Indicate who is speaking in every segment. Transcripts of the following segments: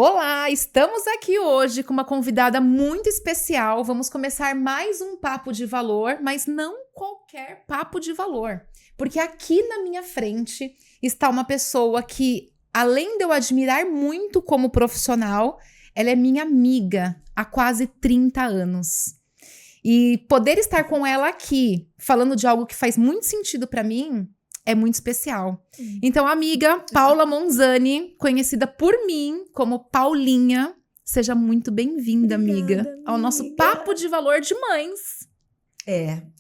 Speaker 1: Olá, estamos aqui hoje com uma convidada muito especial. Vamos começar mais um papo de valor, mas não qualquer papo de valor. Porque aqui na minha frente está uma pessoa que, além de eu admirar muito como profissional, ela é minha amiga há quase 30 anos. E poder estar com ela aqui, falando de algo que faz muito sentido para mim, é muito especial. Então, amiga Paula Monzani, conhecida por mim como Paulinha, seja muito bem-vinda, amiga, ao nosso Papo de Valor de Mães.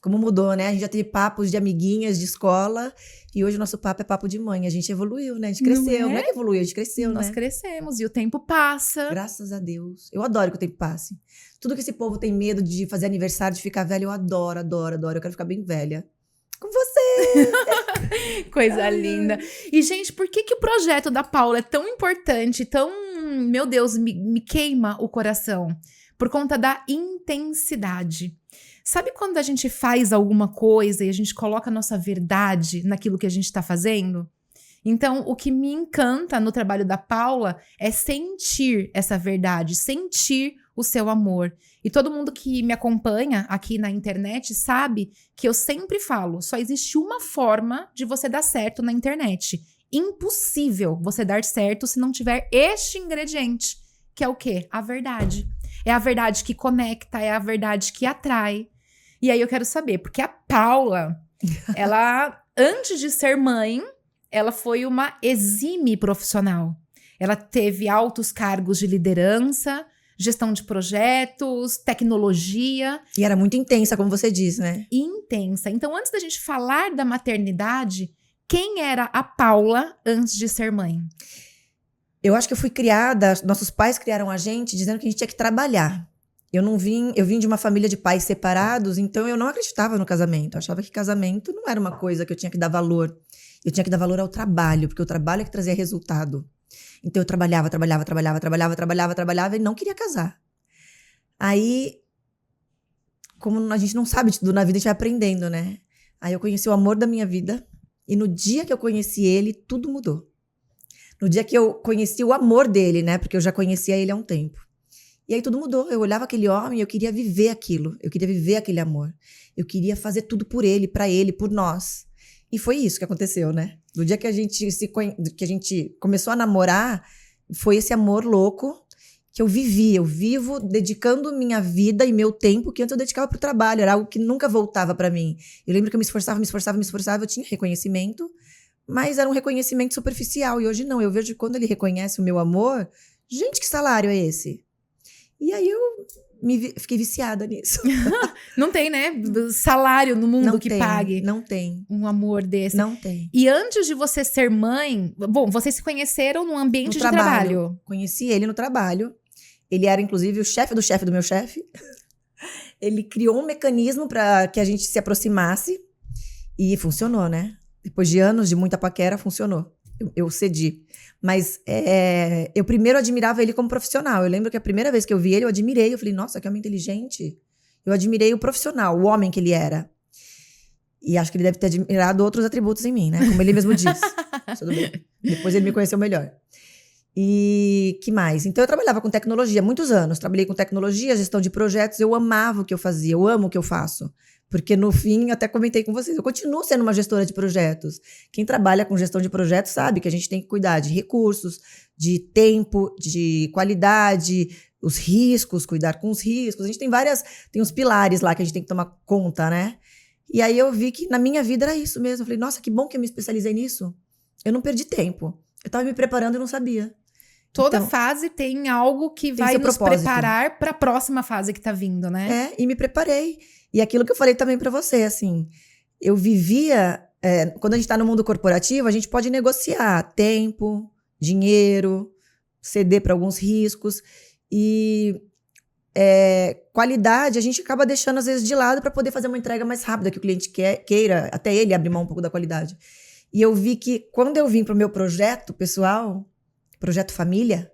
Speaker 2: Como mudou, né? A gente já teve papos de amiguinhas de escola e hoje o nosso papo é papo de mãe. A gente evoluiu, né? A gente cresceu. Não é que evoluiu, a gente cresceu,
Speaker 1: Nós crescemos e o tempo passa.
Speaker 2: Graças a Deus. Eu adoro que o tempo passe. Tudo que esse povo tem medo de fazer aniversário, de ficar velho, eu adoro, adoro, adoro. Eu quero ficar bem velha. Com você!
Speaker 1: Coisa linda. E, gente, por que o projeto da Paula é tão importante, tão, meu Deus, me queima o coração? Por conta da intensidade. Sabe quando a gente faz alguma coisa e a gente coloca a nossa verdade naquilo que a gente está fazendo? Então, o que me encanta no trabalho da Paula é sentir essa verdade, sentir o seu amor. E todo mundo que me acompanha aqui na internet sabe que eu sempre falo, só existe uma forma de você dar certo na internet. Impossível você dar certo se não tiver este ingrediente, que é o quê? A verdade. É a verdade que conecta, é a verdade que atrai. E aí eu quero saber, porque a Paula, ela, antes de ser mãe, ela foi uma exímie profissional. Ela teve altos cargos de liderança, gestão de projetos, tecnologia.
Speaker 2: E era muito intensa, como você diz, né?
Speaker 1: Intensa. Então, antes da gente falar da maternidade, quem era a Paula antes de ser mãe?
Speaker 2: Eu acho que eu fui criada, nossos pais criaram a gente dizendo que a gente tinha que trabalhar. Eu vim de uma família de pais separados, então eu não acreditava no casamento. Eu achava que casamento não era uma coisa que eu tinha que dar valor. Eu tinha que dar valor ao trabalho, porque o trabalho é que trazia resultado. Então eu trabalhava e não queria casar. Aí, como a gente não sabe de tudo na vida, a gente vai aprendendo, né? Aí eu conheci o amor da minha vida e no dia que eu conheci ele, tudo mudou. No dia que eu conheci o amor dele, né? Porque eu já conhecia ele há um tempo. E aí tudo mudou. Eu olhava aquele homem e eu queria viver aquilo. Eu queria viver aquele amor. Eu queria fazer tudo por ele, pra ele, por nós. E foi isso que aconteceu, né? No dia que a gente começou a namorar, foi esse amor louco que eu vivi. Eu vivo dedicando minha vida e meu tempo que antes eu dedicava pro trabalho. Era algo que nunca voltava pra mim. Eu lembro que eu me esforçava. Eu tinha reconhecimento, mas era um reconhecimento superficial. E hoje não. Eu vejo que quando ele reconhece o meu amor, gente, que salário é esse? E aí eu fiquei viciada nisso.
Speaker 1: Não tem, né? Salário no mundo
Speaker 2: Não
Speaker 1: que
Speaker 2: tem,
Speaker 1: pague.
Speaker 2: Não tem.
Speaker 1: Um amor desse.
Speaker 2: Não tem.
Speaker 1: E antes de você ser mãe... Bom, vocês se conheceram num ambiente de trabalho.
Speaker 2: Conheci ele no trabalho. Ele era, inclusive, o chefe do meu chefe. Ele criou um mecanismo para que a gente se aproximasse. E funcionou, né? Depois de anos de muita paquera, funcionou. Eu cedi. Mas eu primeiro admirava ele como profissional. Eu lembro que a primeira vez que eu vi ele, eu admirei. Eu falei, nossa, que homem inteligente. Eu admirei o profissional, o homem que ele era. E acho que ele deve ter admirado outros atributos em mim, né? Como ele mesmo disse. Tudo bem. Depois ele me conheceu melhor. E que mais? Então eu trabalhava com tecnologia há muitos anos. Trabalhei com tecnologia, gestão de projetos. Eu amava o que eu fazia. Eu amo o que eu faço. Porque no fim, até comentei com vocês, eu continuo sendo uma gestora de projetos. Quem trabalha com gestão de projetos sabe que a gente tem que cuidar de recursos, de tempo, de qualidade, os riscos, cuidar com os riscos. A gente tem uns pilares lá que a gente tem que tomar conta, né? E aí eu vi que na minha vida era isso mesmo. Eu falei, nossa, que bom que eu me especializei nisso. Eu não perdi tempo. Eu estava me preparando e não sabia.
Speaker 1: Toda fase tem algo que vai nos preparar para a próxima fase que tá vindo, né?
Speaker 2: E me preparei. E aquilo que eu falei também para você, assim, eu vivia... quando a gente tá no mundo corporativo, a gente pode negociar tempo, dinheiro, ceder para alguns riscos. E qualidade a gente acaba deixando, às vezes, de lado para poder fazer uma entrega mais rápida, que o cliente queira, até ele abrir mão um pouco da qualidade. E eu vi que quando eu vim pro meu projeto pessoal, projeto família,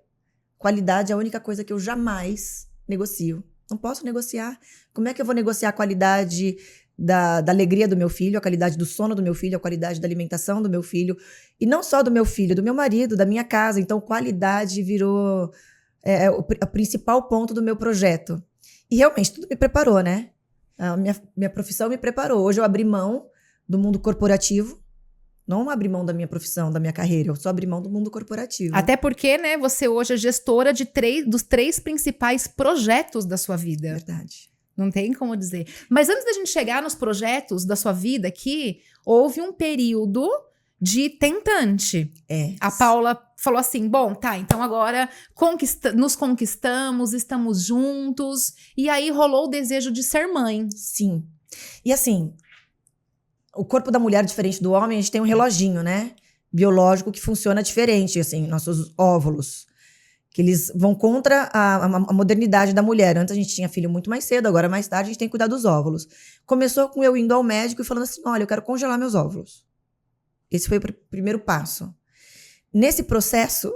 Speaker 2: qualidade é a única coisa que eu jamais negocio. Não posso negociar. Como é que eu vou negociar a qualidade da alegria do meu filho, a qualidade do sono do meu filho, a qualidade da alimentação do meu filho? E não só do meu filho, do meu marido, da minha casa. Então, qualidade virou o principal ponto do meu projeto. E realmente, tudo me preparou, né? A minha profissão me preparou. Hoje eu abri mão do mundo corporativo. Não abri mão da minha profissão, da minha carreira. Eu só abri mão do mundo corporativo.
Speaker 1: Até porque, né, você hoje é gestora dos 3 principais projetos da sua vida.
Speaker 2: Verdade.
Speaker 1: Não tem como dizer. Mas antes da gente chegar nos projetos da sua vida aqui, houve um período de tentante. A Paula falou assim, bom, tá, então agora nos conquistamos, estamos juntos. E aí rolou o desejo de ser mãe.
Speaker 2: Sim. E assim, o corpo da mulher, diferente do homem, a gente tem um reloginho, né? Biológico que funciona diferente, assim, nossos óvulos. Que eles vão contra a modernidade da mulher. Antes a gente tinha filho muito mais cedo, agora mais tarde a gente tem que cuidar dos óvulos. Começou com eu indo ao médico e falando assim, olha, eu quero congelar meus óvulos. Esse foi o primeiro passo. Nesse processo,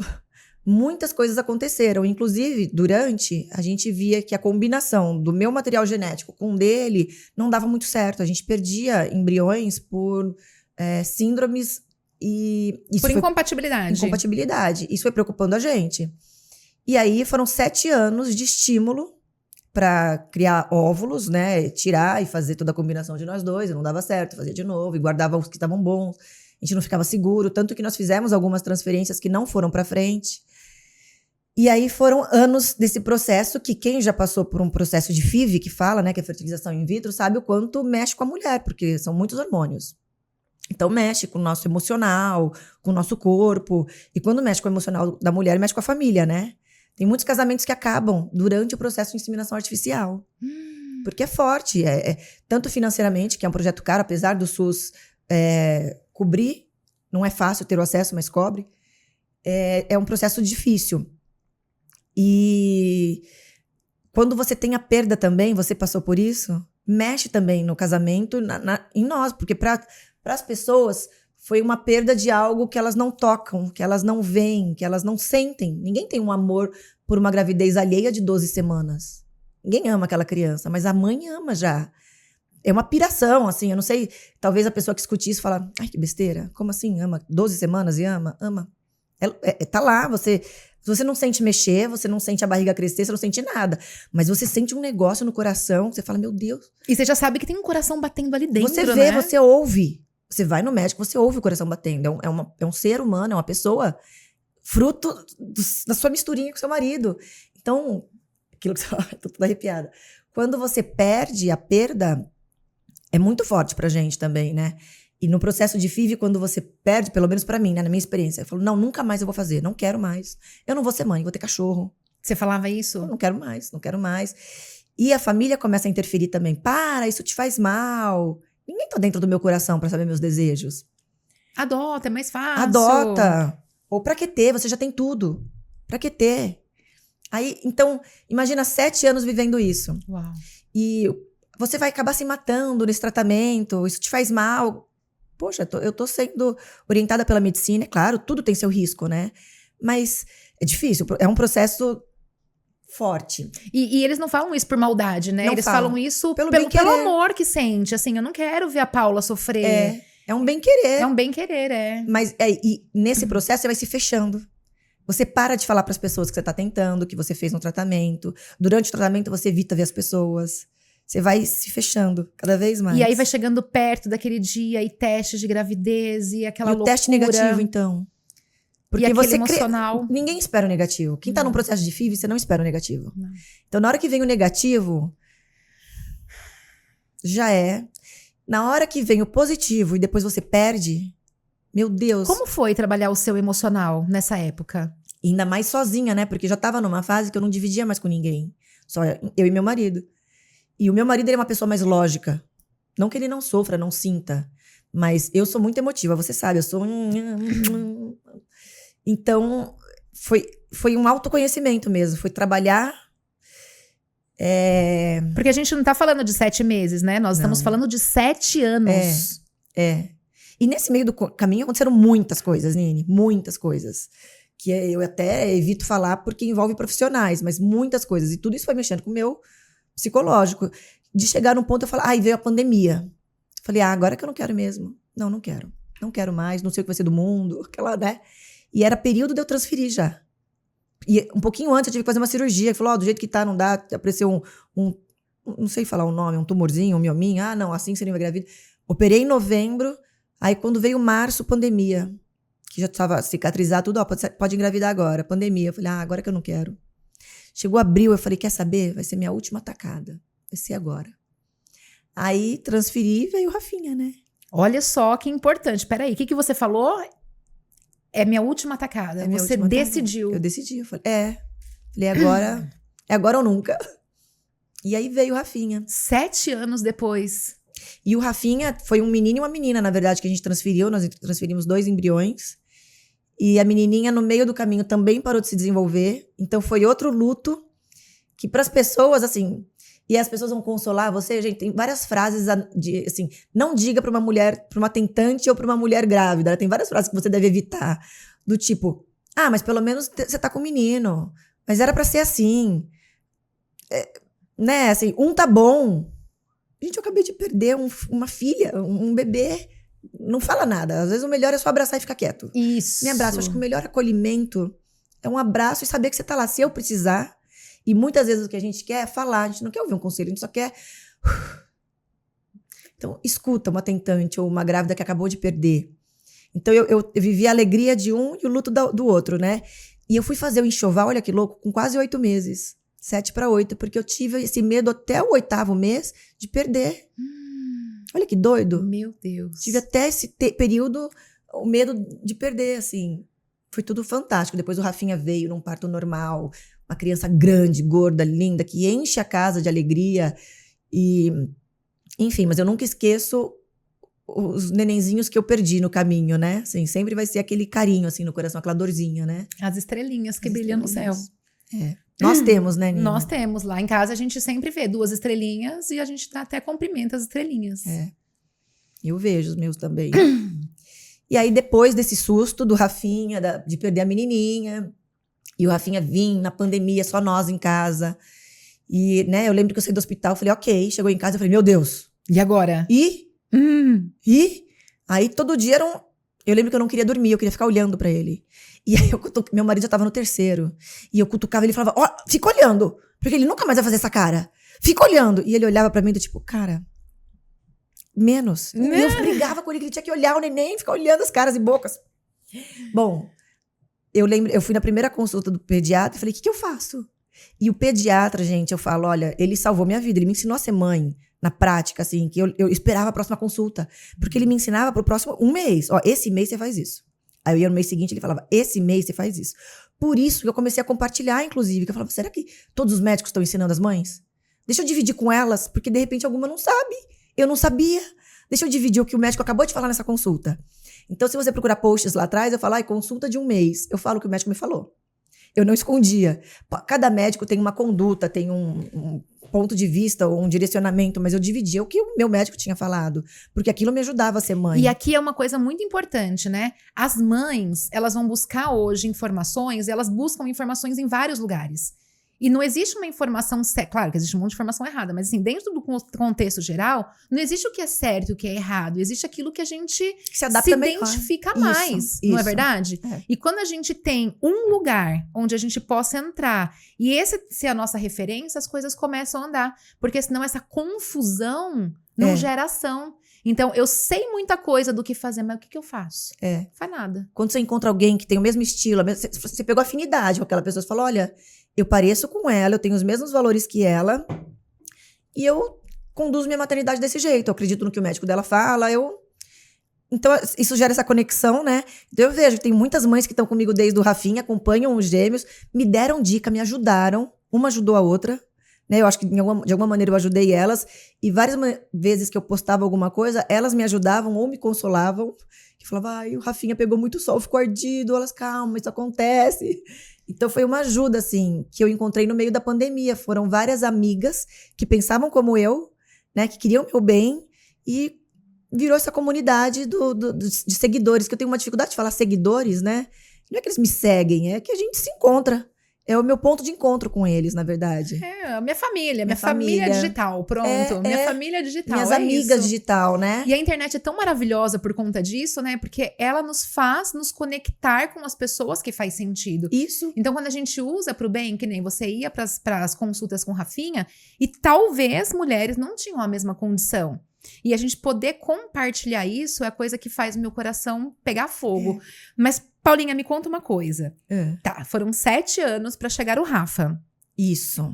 Speaker 2: muitas coisas aconteceram. Inclusive, durante, a gente via que a combinação do meu material genético com o dele não dava muito certo. A gente perdia embriões por síndromes e...
Speaker 1: Por incompatibilidade.
Speaker 2: Incompatibilidade. Isso foi preocupando a gente. E aí foram 7 anos de estímulo para criar óvulos, né? Tirar e fazer toda a combinação de nós dois. E não dava certo, fazia de novo e guardava os que estavam bons. A gente não ficava seguro, tanto que nós fizemos algumas transferências que não foram para frente. E aí foram anos desse processo que quem já passou por um processo de FIV, que fala, né, que é fertilização in vitro, sabe o quanto mexe com a mulher, porque são muitos hormônios. Então mexe com o nosso emocional, com o nosso corpo. E quando mexe com o emocional da mulher, mexe com a família, né? Tem muitos casamentos que acabam durante o processo de inseminação artificial. Porque é forte, tanto financeiramente, que é um projeto caro, apesar do SUS cobrir, não é fácil ter o acesso, mas cobre, é um processo difícil. E quando você tem a perda também, você passou por isso, mexe também no casamento, em nós, porque para as pessoas foi uma perda de algo que elas não tocam, que elas não veem, que elas não sentem. Ninguém tem um amor por uma gravidez alheia de 12 semanas. Ninguém ama aquela criança, mas a mãe ama já. É uma piração, assim, eu não sei, talvez a pessoa que escute isso fala, ai, que besteira, como assim, ama 12 semanas e ama? Ama. Tá lá, você não sente mexer, você não sente a barriga crescer, você não sente nada, mas você sente um negócio no coração, você fala, meu Deus.
Speaker 1: E você já sabe que tem um coração batendo ali dentro,
Speaker 2: você vê,
Speaker 1: né?
Speaker 2: você ouve, você vai no médico, você ouve o coração batendo, é um ser humano, é uma pessoa, fruto da sua misturinha com seu marido. Então, aquilo que você fala, tô toda arrepiada. Quando você perde, a perda é muito forte pra gente também, né? E no processo de FIV, quando você perde, pelo menos pra mim, né, na minha experiência, eu falo, não, nunca mais eu vou fazer, não quero mais. Eu não vou ser mãe, vou ter cachorro.
Speaker 1: Você falava isso?
Speaker 2: Eu não quero mais, não quero mais. E a família começa a interferir também. Para, isso te faz mal. Ninguém tá dentro do meu coração pra saber meus desejos.
Speaker 1: Adota, é mais fácil.
Speaker 2: Adota. Ou pra que ter? Você já tem tudo. Pra que ter? Aí, então, imagina 7 anos vivendo isso.
Speaker 1: Uau.
Speaker 2: E você vai acabar se matando nesse tratamento, isso te faz mal. Poxa, eu tô sendo orientada pela medicina, é claro, tudo tem seu risco, né? Mas é difícil, é um processo forte.
Speaker 1: E eles não falam isso por maldade, né?
Speaker 2: Não
Speaker 1: eles
Speaker 2: falam.
Speaker 1: falam isso
Speaker 2: Pelo
Speaker 1: pelo amor que sente. Assim, eu não quero ver a Paula sofrer.
Speaker 2: É um bem-querer.
Speaker 1: É um bem-querer, é.
Speaker 2: Mas e nesse processo você vai se fechando. Você para de falar para as pessoas que você tá tentando, que você fez no tratamento. Durante o tratamento você evita ver as pessoas. Você vai se fechando cada vez mais.
Speaker 1: E aí vai chegando perto daquele dia e testes de gravidez e aquela loucura.
Speaker 2: E o teste negativo, então. Porque
Speaker 1: e aquele
Speaker 2: você
Speaker 1: emocional.
Speaker 2: Ninguém espera o negativo. Quem tá num processo de FIV, você não espera o negativo.
Speaker 1: Não.
Speaker 2: Então, na hora que vem o negativo, já é. Na hora que vem o positivo e depois você perde, meu Deus.
Speaker 1: Como foi trabalhar o seu emocional nessa época?
Speaker 2: Ainda mais sozinha, né? Porque já tava numa fase que eu não dividia mais com ninguém. Só eu e meu marido. E o meu marido, ele é uma pessoa mais lógica. Não que ele não sofra, não sinta. Mas eu sou muito emotiva, você sabe. Eu sou... Então, foi um autoconhecimento mesmo. Foi trabalhar...
Speaker 1: Porque a gente não tá falando de 7 meses, né? Nós estamos falando de 7 anos.
Speaker 2: E nesse meio do caminho aconteceram muitas coisas, Nini. Muitas coisas. Que eu até evito falar porque envolve profissionais. Mas muitas coisas. E tudo isso foi mexendo com o meu psicológico. De chegar num ponto eu falar, veio a pandemia. Falei, agora que eu não quero mesmo. Não quero. Não quero mais, não sei o que vai ser do mundo. Aquela, né? E era período de eu transferir já. E um pouquinho antes eu tive que fazer uma cirurgia. Ele falou, do jeito que tá, não dá. Apareceu não sei falar o nome, um tumorzinho, um miominho. Ah, não, assim você não vai grávida. Operei em novembro. Aí quando veio março, pandemia. Que já estava cicatrizado tudo. Ó, pode engravidar agora. Pandemia. Eu falei, agora que eu não quero. Chegou abril, eu falei, quer saber? Vai ser minha última atacada. Vai ser agora. Aí transferi e veio o Rafinha, né?
Speaker 1: Olha só que importante. Peraí, o que você falou? É minha última atacada. Você decidiu.
Speaker 2: Eu decidi. Eu falei, Falei, é agora ou nunca. E aí veio o Rafinha.
Speaker 1: 7 anos depois.
Speaker 2: E o Rafinha foi um menino e uma menina, na verdade, que a gente transferiu. Nós transferimos 2 embriões. E a menininha, no meio do caminho, também parou de se desenvolver. Então, foi outro luto que para as pessoas, assim... E as pessoas vão consolar você, gente, tem várias frases de, assim, não diga para uma mulher, para uma tentante ou para uma mulher grávida. Tem várias frases que você deve evitar. Do tipo, mas pelo menos você tá com um menino. Mas era para ser assim. Né, assim, tá bom. Gente, eu acabei de perder uma filha, um bebê. Não fala nada. Às vezes o melhor é só abraçar e ficar quieto.
Speaker 1: Isso.
Speaker 2: Me abraça. Eu acho que o melhor acolhimento é um abraço e saber que você tá lá. Se eu precisar... E muitas vezes o que a gente quer é falar, a gente não quer ouvir um conselho, a gente só quer... Então, escuta uma tentante ou uma grávida que acabou de perder. Então, eu vivi a alegria de um e o luto do outro, né? E eu fui fazer o enxoval, olha que louco, com quase 8 meses. 7 para 8, porque eu tive esse medo até o 8º mês de perder. Olha que doido.
Speaker 1: Meu Deus.
Speaker 2: Tive até esse período o medo de perder, assim. Foi tudo fantástico. Depois o Rafinha veio num parto normal... Uma criança grande, gorda, linda, que enche a casa de alegria. E, enfim, mas eu nunca esqueço os nenenzinhos que eu perdi no caminho, né? Assim, sempre vai ser aquele carinho, assim, no coração, aquela dorzinha, né?
Speaker 1: As estrelinhas que brilham no céu.
Speaker 2: Nós temos, né, Nina?
Speaker 1: Nós temos. Lá em casa a gente sempre vê 2 estrelinhas e a gente até cumprimenta as estrelinhas.
Speaker 2: Eu vejo os meus também. E aí, depois desse susto do Rafinha, de perder a menininha... E o Rafinha vinha na pandemia, só nós em casa. E, né, eu lembro que eu saí do hospital, falei, ok. Chegou em casa, eu falei, meu Deus.
Speaker 1: E agora?
Speaker 2: E? Aí todo dia eu lembro que eu não queria dormir, eu queria ficar olhando pra ele. E aí meu marido já tava no 3º. E eu cutucava ele e falava, fica olhando. Porque ele nunca mais vai fazer essa cara. Fica olhando. E ele olhava pra mim do tipo, cara, menos. E eu brigava com ele que ele tinha que olhar o neném, ficar olhando as caras e bocas. Bom... Eu fui na primeira consulta do pediatra e falei, o que eu faço? E o pediatra, gente, eu falo, olha, ele salvou minha vida, ele me ensinou a ser mãe, na prática, assim, que eu esperava a próxima consulta. Porque ele me ensinava pro próximo 1 mês. Esse mês você faz isso. Aí eu ia no mês seguinte, ele falava, esse mês você faz isso. Por isso que eu comecei a compartilhar, inclusive, que eu falava, será que todos os médicos estão ensinando as mães? Deixa eu dividir com elas, porque de repente alguma não sabe. Eu não sabia. Deixa eu dividir o que o médico acabou de falar nessa consulta. Então, se você procurar posts lá atrás, eu falo, consulta de 1 mês. Eu falo o que o médico me falou. Eu não escondia. Cada médico tem uma conduta, tem um ponto de vista ou um direcionamento, mas eu dividia o que o meu médico tinha falado, porque aquilo me ajudava a ser mãe.
Speaker 1: E aqui é uma coisa muito importante, né? As mães, elas vão buscar hoje informações, elas buscam informações em vários lugares. E não existe uma informação... Claro que existe um monte de informação errada, mas assim, dentro do contexto geral, não existe o que é certo e o que é errado. Existe aquilo que a gente se identifica mais, não é verdade? E quando a gente tem um lugar onde a gente possa entrar e esse ser a nossa referência, as coisas começam a andar. Porque senão essa confusão não gera ação. Então, eu sei muita coisa do que fazer, mas o que eu faço? Não faz nada.
Speaker 2: Quando você encontra alguém que tem o mesmo estilo, você pegou afinidade com aquela pessoa, você fala, olha... Eu pareço com ela, eu tenho os mesmos valores que ela e eu conduzo minha maternidade desse jeito. Eu acredito no que o médico dela fala, Então, isso gera essa conexão, né? Então, eu vejo que tem muitas mães que estão comigo desde o Rafinha, acompanham os gêmeos, me deram dica, me ajudaram. Uma ajudou a outra, né? Eu acho que de alguma maneira eu ajudei elas. E várias vezes que eu postava alguma coisa, elas me ajudavam ou me consolavam. Que falava, o Rafinha pegou muito sol, ficou ardido. Elas, calma, isso acontece. Então, foi uma ajuda, assim, que eu encontrei no meio da pandemia. Foram várias amigas que pensavam como eu, né? Que queriam meu bem. E virou essa comunidade de seguidores, que eu tenho uma dificuldade de falar seguidores, né? Não é que eles me seguem, é que a gente se encontra. é o meu ponto de encontro com eles, na verdade.
Speaker 1: É, minha família. Minha família digital, pronto. Minha família digital,
Speaker 2: minhas amigas
Speaker 1: isso.
Speaker 2: digital, né?
Speaker 1: E a internet é tão maravilhosa por conta disso, né? Porque ela nos faz nos conectar com as pessoas que faz sentido.
Speaker 2: Isso.
Speaker 1: Então, quando a gente usa pro bem, que nem você ia pras consultas com Rafinha, e talvez mulheres não tinham a mesma condição. E a gente poder compartilhar isso é a coisa que faz o meu coração pegar fogo. Mas, Paulinha, me conta uma coisa. Tá, foram 7 anos pra chegar o Rafa.
Speaker 2: Isso.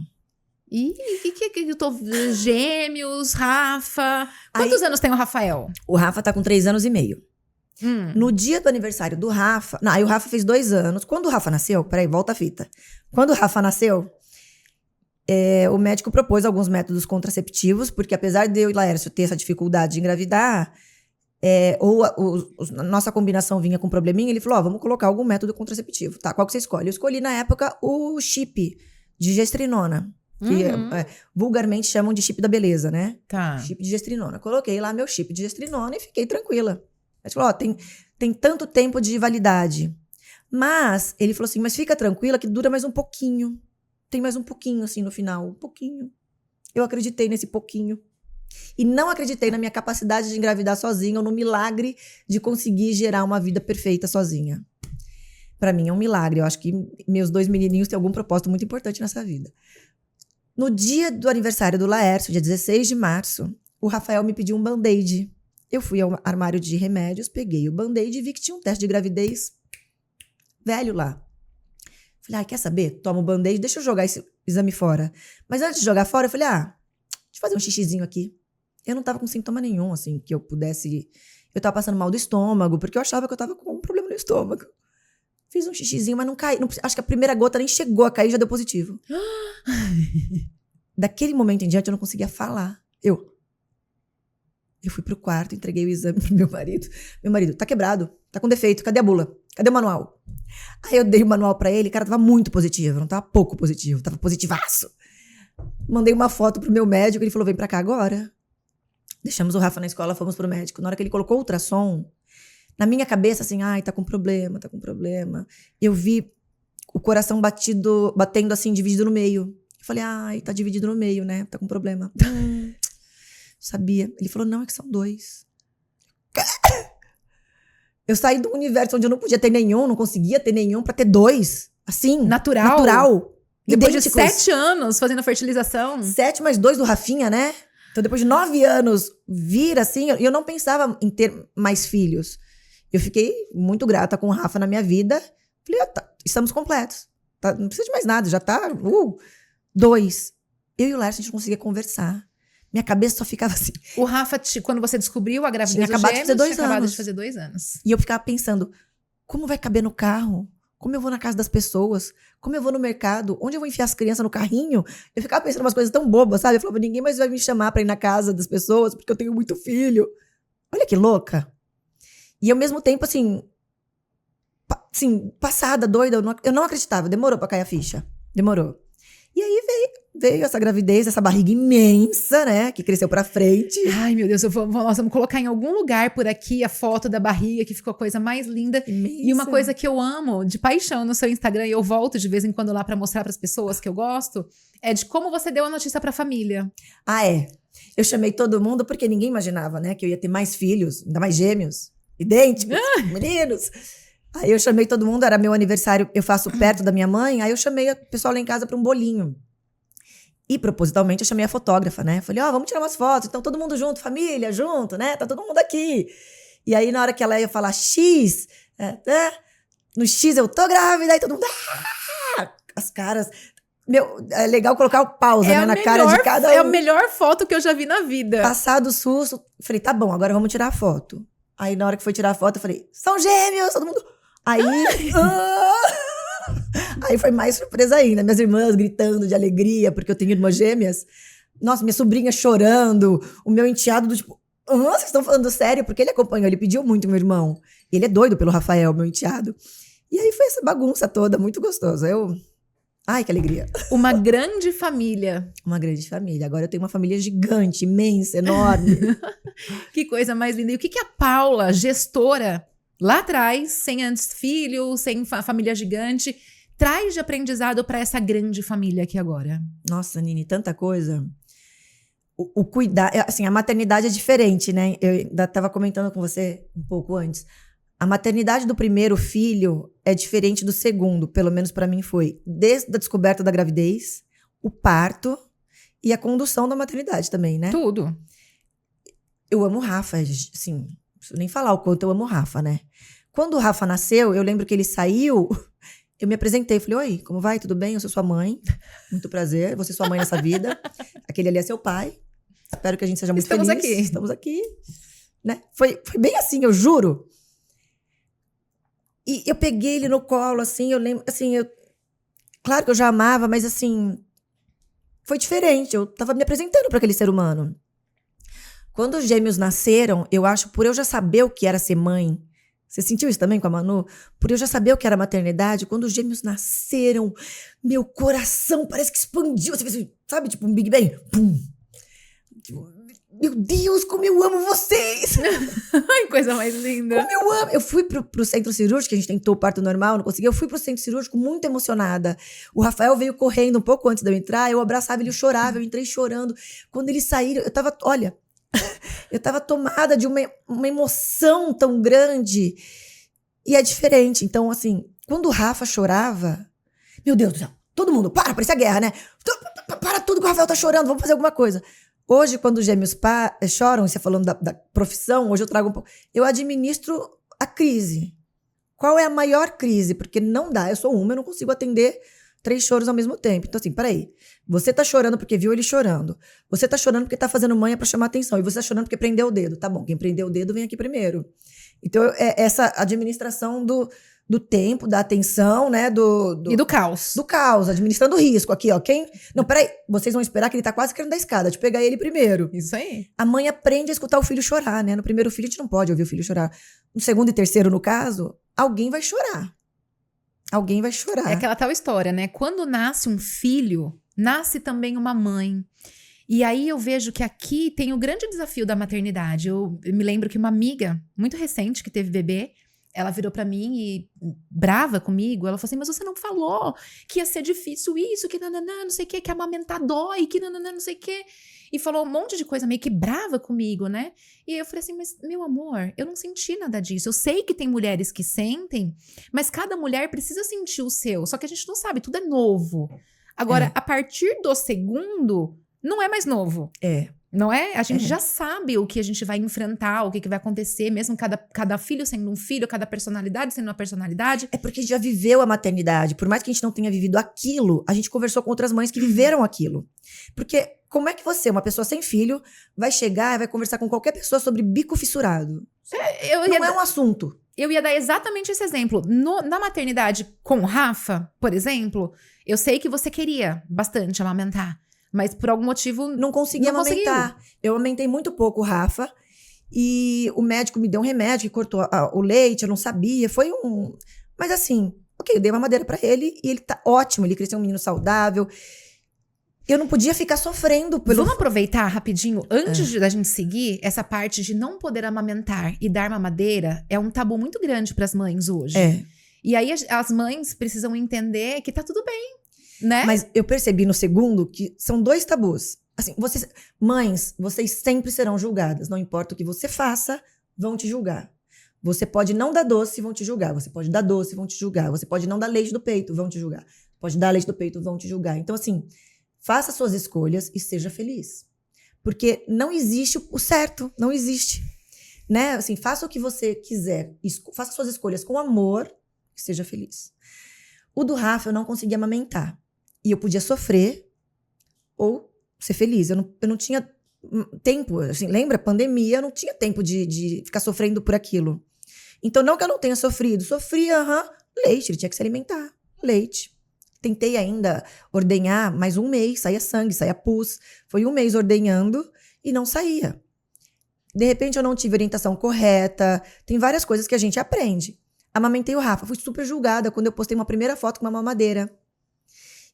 Speaker 1: E que eu tô... Gêmeos, Rafa... Quantos anos tem o Rafael?
Speaker 2: O Rafa tá com 3 anos e meio. No dia do aniversário do Rafa... Não, aí o Rafa fez 2 anos. Quando o Rafa nasceu... Peraí, volta a fita. Quando o Rafa nasceu... o médico propôs alguns métodos contraceptivos, porque apesar de eu e Laércio ter essa dificuldade de engravidar, a nossa combinação vinha com probleminha, ele falou, vamos colocar algum método contraceptivo. Tá, qual que você escolhe? Eu escolhi, na época, o chip de gestrinona, que vulgarmente chamam de chip da beleza, né?
Speaker 1: Tá.
Speaker 2: Chip de gestrinona. Coloquei lá meu chip de gestrinona e fiquei tranquila. Ele falou, tem tanto tempo de validade. Mas, ele falou assim, mas fica tranquila que dura mais um pouquinho. Tem mais um pouquinho, assim, no final. Um pouquinho. Eu acreditei nesse pouquinho. E não acreditei na minha capacidade de engravidar sozinha ou no milagre de conseguir gerar uma vida perfeita sozinha. Pra mim é um milagre. Eu acho que meus 2 menininhos têm algum propósito muito importante nessa vida. No dia do aniversário do Laércio, dia 16 de março, o Rafael me pediu um band-aid. Eu fui ao armário de remédios, peguei o band-aid e vi que tinha um teste de gravidez velho lá. Falei, quer saber? Toma o band-aid, deixa eu jogar esse exame fora. Mas antes de jogar fora, eu falei, deixa eu fazer um xixizinho aqui. Eu não tava com sintoma nenhum, assim, que eu pudesse... Eu tava passando mal do estômago, porque eu achava que eu tava com um problema no estômago. Fiz um xixizinho, mas não cai. Acho que a primeira gota nem chegou a cair, já deu positivo. Daquele momento em diante, eu não conseguia falar. Eu fui pro quarto, entreguei o exame pro meu marido. Meu marido, tá quebrado, tá com defeito, cadê a bula? Cadê o manual? Aí eu dei o manual pra ele, cara, tava muito positivo, não tava pouco positivo, tava positivaço. Mandei uma foto pro meu médico, ele falou, vem pra cá agora. Deixamos o Rafa na escola, fomos pro médico. Na hora que ele colocou o ultrassom, na minha cabeça, assim, tá com problema, tá com problema. Eu vi o coração batendo assim, dividido no meio. Eu falei, tá dividido no meio, né, tá com problema. Sabia. Ele falou, não, é que são 2. Eu saí do universo onde eu não podia ter nenhum, não conseguia ter nenhum, pra ter 2. Assim.
Speaker 1: Natural. Depois
Speaker 2: idênticos.
Speaker 1: de 7 anos fazendo fertilização.
Speaker 2: 7 mais 2 do Rafinha, né? Então, depois de 9 anos, vir assim, eu não pensava em ter mais filhos. Eu fiquei muito grata com o Rafa na minha vida. Falei, estamos completos. Não precisa de mais nada, já tá. 2. Eu e o Lércio, a gente não conseguia conversar. Minha cabeça só ficava assim.
Speaker 1: O Rafa, quando você descobriu a gravidez
Speaker 2: tinha acabado de
Speaker 1: fazer 2 anos.
Speaker 2: E eu ficava pensando, como vai caber no carro? Como eu vou na casa das pessoas? Como eu vou no mercado? Onde eu vou enfiar as crianças no carrinho? Eu ficava pensando umas coisas tão bobas, sabe? Eu falava, ninguém mais vai me chamar pra ir na casa das pessoas porque eu tenho muito filho. Olha que louca. E ao mesmo tempo, assim, passada, doida, eu não acreditava. Demorou pra cair a ficha. Demorou. E aí veio essa gravidez, essa barriga imensa, né? Que cresceu pra frente.
Speaker 1: Ai, meu Deus, nós vamos colocar em algum lugar por aqui a foto da barriga, que ficou a coisa mais linda.
Speaker 2: Imensa.
Speaker 1: E uma coisa que eu amo, de paixão, no seu Instagram, e eu volto de vez em quando lá pra mostrar pras pessoas que eu gosto, é de como você deu a notícia pra família.
Speaker 2: Eu chamei todo mundo porque ninguém imaginava, né? Que eu ia ter mais filhos, ainda mais gêmeos, idênticos, meninos. Aí eu chamei todo mundo, era meu aniversário, eu faço perto da minha mãe, aí eu chamei o pessoal lá em casa pra um bolinho. E, propositalmente, eu chamei a fotógrafa, né? Falei, vamos tirar umas fotos, então todo mundo junto, família, junto, né? Tá todo mundo aqui. E aí, na hora que ela ia falar X, no X eu tô grávida, aí todo mundo, as caras... é legal colocar o pausa, né? Na cara de cada um.
Speaker 1: É a melhor foto que eu já vi na vida.
Speaker 2: Passado o susto, falei, tá bom, agora vamos tirar a foto. Aí, na hora que foi tirar a foto, eu falei, são gêmeos, todo mundo... Aí... Aí foi mais surpresa ainda. Minhas irmãs gritando de alegria, porque eu tenho irmãs gêmeas. Nossa, minha sobrinha chorando. O meu enteado do tipo... vocês estão falando sério? Porque ele acompanhou, ele pediu muito meu irmão. Ele é doido pelo Rafael, meu enteado. E aí foi essa bagunça toda, muito gostosa. Ai, que alegria.
Speaker 1: Uma grande família.
Speaker 2: Uma grande família. Agora eu tenho uma família gigante, imensa, enorme.
Speaker 1: Que coisa mais linda. E o que a Paula, gestora, lá atrás, sem antes filho, sem família gigante, traz de aprendizado para essa grande família aqui agora?
Speaker 2: Nossa, Nini, tanta coisa. O cuidar, assim, a maternidade é diferente, né? Eu ainda estava comentando com você um pouco antes. A maternidade do primeiro filho é diferente do segundo, pelo menos para mim foi. Desde a descoberta da gravidez, o parto e a condução da maternidade também, né?
Speaker 1: Tudo.
Speaker 2: Eu amo o Rafa, assim, não preciso nem falar o quanto eu amo o Rafa, né? Quando o Rafa nasceu, eu lembro que ele saiu, eu me apresentei, falei, oi, como vai? Tudo bem? Eu sou sua mãe, muito prazer, vou ser sua mãe nessa vida. Aquele ali é seu pai, espero que a gente seja muito feliz. Estamos aqui. Né? Foi bem assim, eu juro. E eu peguei ele no colo, assim, eu lembro, assim, claro que eu já amava, mas assim, foi diferente, eu tava me apresentando para aquele ser humano. Quando os gêmeos nasceram, eu acho, por eu já saber o que era ser mãe, você sentiu isso também com a Manu? Por eu já saber o que era maternidade, quando os gêmeos nasceram, meu coração parece que expandiu, você fez, sabe, tipo um Big Bang, pum. Tipo, meu Deus, como eu amo vocês!
Speaker 1: Ai, coisa mais linda.
Speaker 2: Como eu amo! Eu fui pro centro cirúrgico, a gente tentou o parto normal, não conseguia. Eu fui pro centro cirúrgico muito emocionada. O Rafael veio correndo um pouco antes de eu entrar, eu abraçava ele, eu chorava, eu entrei chorando. Quando eles saíram, eu tava, olha, eu tava tomada de uma emoção tão grande. E é diferente. Então, assim, quando o Rafa chorava, meu Deus do céu, todo mundo, parecia guerra, né? Para tudo que o Rafael tá chorando, vamos fazer alguma coisa. Hoje, quando os gêmeos choram, você falando da profissão, hoje eu trago um pouco. Eu administro a crise. Qual é a maior crise? Porque não dá, eu sou eu não consigo atender 3 choros ao mesmo tempo. Então, assim, peraí. Você tá chorando porque viu ele chorando. Você tá chorando porque tá fazendo manha pra chamar atenção. E você tá chorando porque prendeu o dedo. Tá bom, quem prendeu o dedo vem aqui primeiro. Então, é essa administração do tempo, da atenção, né?
Speaker 1: E do caos.
Speaker 2: Do caos, administrando o risco aqui, ó. Não, peraí, vocês vão esperar que ele tá quase querendo dar escada. Deixa eu pegar ele primeiro.
Speaker 1: Isso aí.
Speaker 2: A mãe aprende a escutar o filho chorar, né? No primeiro filho, a gente não pode ouvir o filho chorar. No segundo e terceiro, no caso, alguém vai chorar. Alguém vai chorar.
Speaker 1: É aquela tal história, né? Quando nasce um filho, nasce também uma mãe. E aí eu vejo que aqui tem o grande desafio da maternidade. Eu me lembro que uma amiga muito recente que teve bebê, ela virou pra mim e, brava comigo, ela falou assim, mas você não falou que ia ser difícil isso, que nananã, não sei o que amamentar dói, que nananã, não sei o que. E falou um monte de coisa meio que brava comigo, né? E eu falei assim, mas meu amor, eu não senti nada disso. Eu sei que tem mulheres que sentem, mas cada mulher precisa sentir o seu. Só que a gente não sabe, tudo é novo. Agora, a partir do segundo, não é mais novo. Não é? A gente já sabe o que a gente vai enfrentar, o que vai acontecer, mesmo cada filho sendo um filho, cada personalidade sendo uma personalidade.
Speaker 2: É porque a gente já viveu a maternidade. Por mais que a gente não tenha vivido aquilo, a gente conversou com outras mães que viveram aquilo. Porque como é que você, uma pessoa sem filho, vai chegar e vai conversar com qualquer pessoa sobre bico fissurado? Não é um assunto.
Speaker 1: Eu ia dar exatamente esse exemplo. Na maternidade com o Rafa, por exemplo, eu sei que você queria bastante amamentar. Mas por algum motivo
Speaker 2: não conseguia amamentar. Eu amamentei muito pouco o Rafa. E o médico me deu um remédio que cortou o leite, eu não sabia. Foi Mas assim, ok, eu dei uma madeira pra ele e ele tá ótimo. Ele cresceu um menino saudável. Eu não podia ficar sofrendo pelo...
Speaker 1: Vamos aproveitar rapidinho, antes da gente seguir, essa parte de não poder amamentar e dar mamadeira é um tabu muito grande pras mães hoje. E aí as mães precisam entender que tá tudo bem. Né?
Speaker 2: Mas eu percebi no segundo que são 2 tabus. Assim, mães, vocês sempre serão julgadas. Não importa o que você faça, vão te julgar. Você pode não dar doce, vão te julgar. Você pode dar doce, vão te julgar. Você pode não dar leite do peito, vão te julgar. Pode dar leite do peito, vão te julgar. Então, assim, faça suas escolhas e seja feliz. Porque não existe o certo, não existe. Né? Assim, faça o que você quiser. Faça suas escolhas com amor e seja feliz. O do Rafa eu não conseguia amamentar. E eu podia sofrer ou ser feliz. Eu não tinha tempo. Assim, lembra? Pandemia, eu não tinha tempo de ficar sofrendo por aquilo. Então, não que eu não tenha sofrido. Sofria, leite. Ele tinha que se alimentar. Leite. Tentei ainda ordenhar mais 1 mês. Saía sangue, saía pus. Foi 1 mês ordenhando e não saía. De repente, eu não tive orientação correta. Tem várias coisas que a gente aprende. Amamentei o Rafa. Fui super julgada quando eu postei uma primeira foto com uma mamadeira.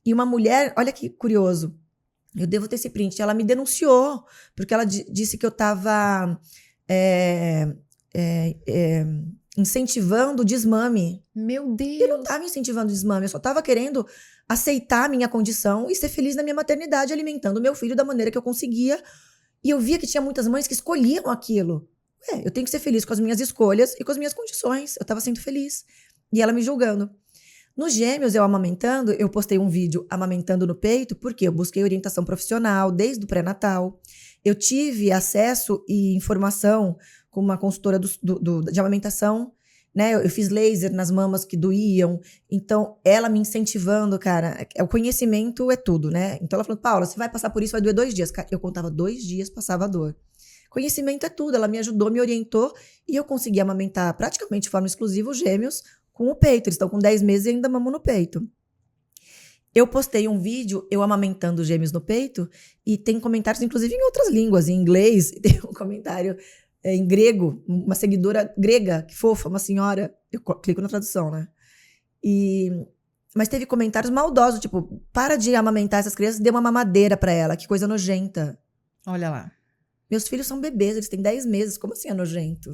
Speaker 2: E uma mulher, olha que curioso, eu devo ter esse print, ela me denunciou, porque ela disse que eu tava incentivando o desmame.
Speaker 1: Meu
Speaker 2: Eu não
Speaker 1: Deus.
Speaker 2: tava incentivando o desmame, eu só tava querendo aceitar a minha condição e ser feliz na minha maternidade, alimentando meu filho da maneira que eu conseguia. E eu via que tinha muitas mães que escolhiam aquilo. Eu tenho que ser feliz com as minhas escolhas e com as minhas condições. Eu tava sendo feliz. E ela me julgando. Nos Gêmeos, eu amamentando, eu postei um vídeo amamentando no peito, porque eu busquei orientação profissional desde o pré-natal. Eu tive acesso e informação com uma consultora de amamentação, né? Eu fiz laser nas mamas que doíam. Então, ela me incentivando, cara. O conhecimento é tudo, né? Então, ela falou, Paula, você vai passar por isso, vai doer 2 dias. Eu contava 2 dias, passava a dor. Conhecimento é tudo. Ela me ajudou, me orientou e eu consegui amamentar praticamente de forma exclusiva os Gêmeos com o peito. Eles estão com 10 meses e ainda mamam no peito. Eu postei um vídeo, eu amamentando os Gêmeos no peito, e tem comentários, inclusive, em outras línguas, em inglês. Tem um comentário em grego, uma seguidora grega, que fofa, uma senhora. Eu clico na tradução, né? Mas teve comentários maldosos, tipo, para de amamentar essas crianças, dê uma mamadeira pra ela, que coisa nojenta.
Speaker 1: Olha lá.
Speaker 2: Meus filhos são bebês, eles têm 10 meses, como assim é nojento?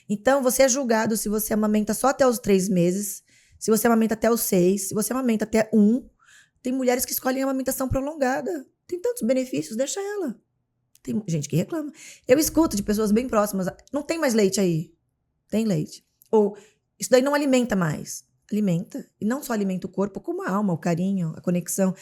Speaker 2: Então, você é julgado se você amamenta só até os 3 meses, se você amamenta até os 6, se você amamenta até 1. Tem mulheres que escolhem a amamentação prolongada. Tem tantos benefícios, deixa ela. Tem gente que reclama. Eu escuto de pessoas bem próximas, não tem mais leite aí. Tem leite. Ou, isso daí não alimenta mais. Alimenta. E não só alimenta o corpo, como a alma, o carinho, a conexão.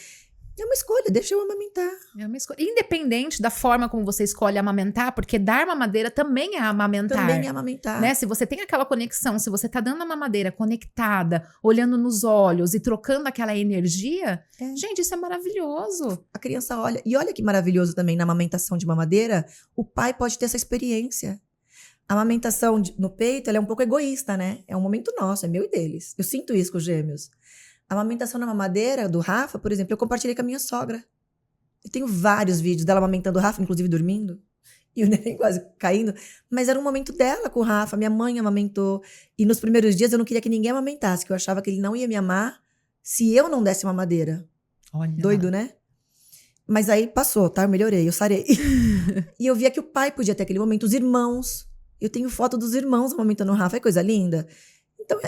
Speaker 2: É uma escolha, deixa eu amamentar.
Speaker 1: É uma escolha. Independente da forma como você escolhe amamentar, porque dar mamadeira também é amamentar.
Speaker 2: Também é amamentar.
Speaker 1: Né? Se você tem aquela conexão, se você tá dando a mamadeira conectada, olhando nos olhos e trocando aquela energia, gente, isso é maravilhoso.
Speaker 2: A criança olha. E olha que maravilhoso também na amamentação de mamadeira, o pai pode ter essa experiência. A amamentação no peito, ela é um pouco egoísta, né? É um momento nosso, é meu e deles. Eu sinto isso com os Gêmeos. A amamentação na mamadeira do Rafa, por exemplo, eu compartilhei com a minha sogra. Eu tenho vários vídeos dela amamentando o Rafa, inclusive dormindo. E o neném quase caindo. Mas era um momento dela com o Rafa. Minha mãe amamentou. E nos primeiros dias eu não queria que ninguém amamentasse, que eu achava que ele não ia me amar se eu não desse mamadeira.
Speaker 1: Olha.
Speaker 2: Doido, né? Mas aí passou, tá? Eu melhorei, eu sarei. E eu via que o pai podia ter aquele momento. Os irmãos. Eu tenho foto dos irmãos amamentando o Rafa. É coisa linda. Então,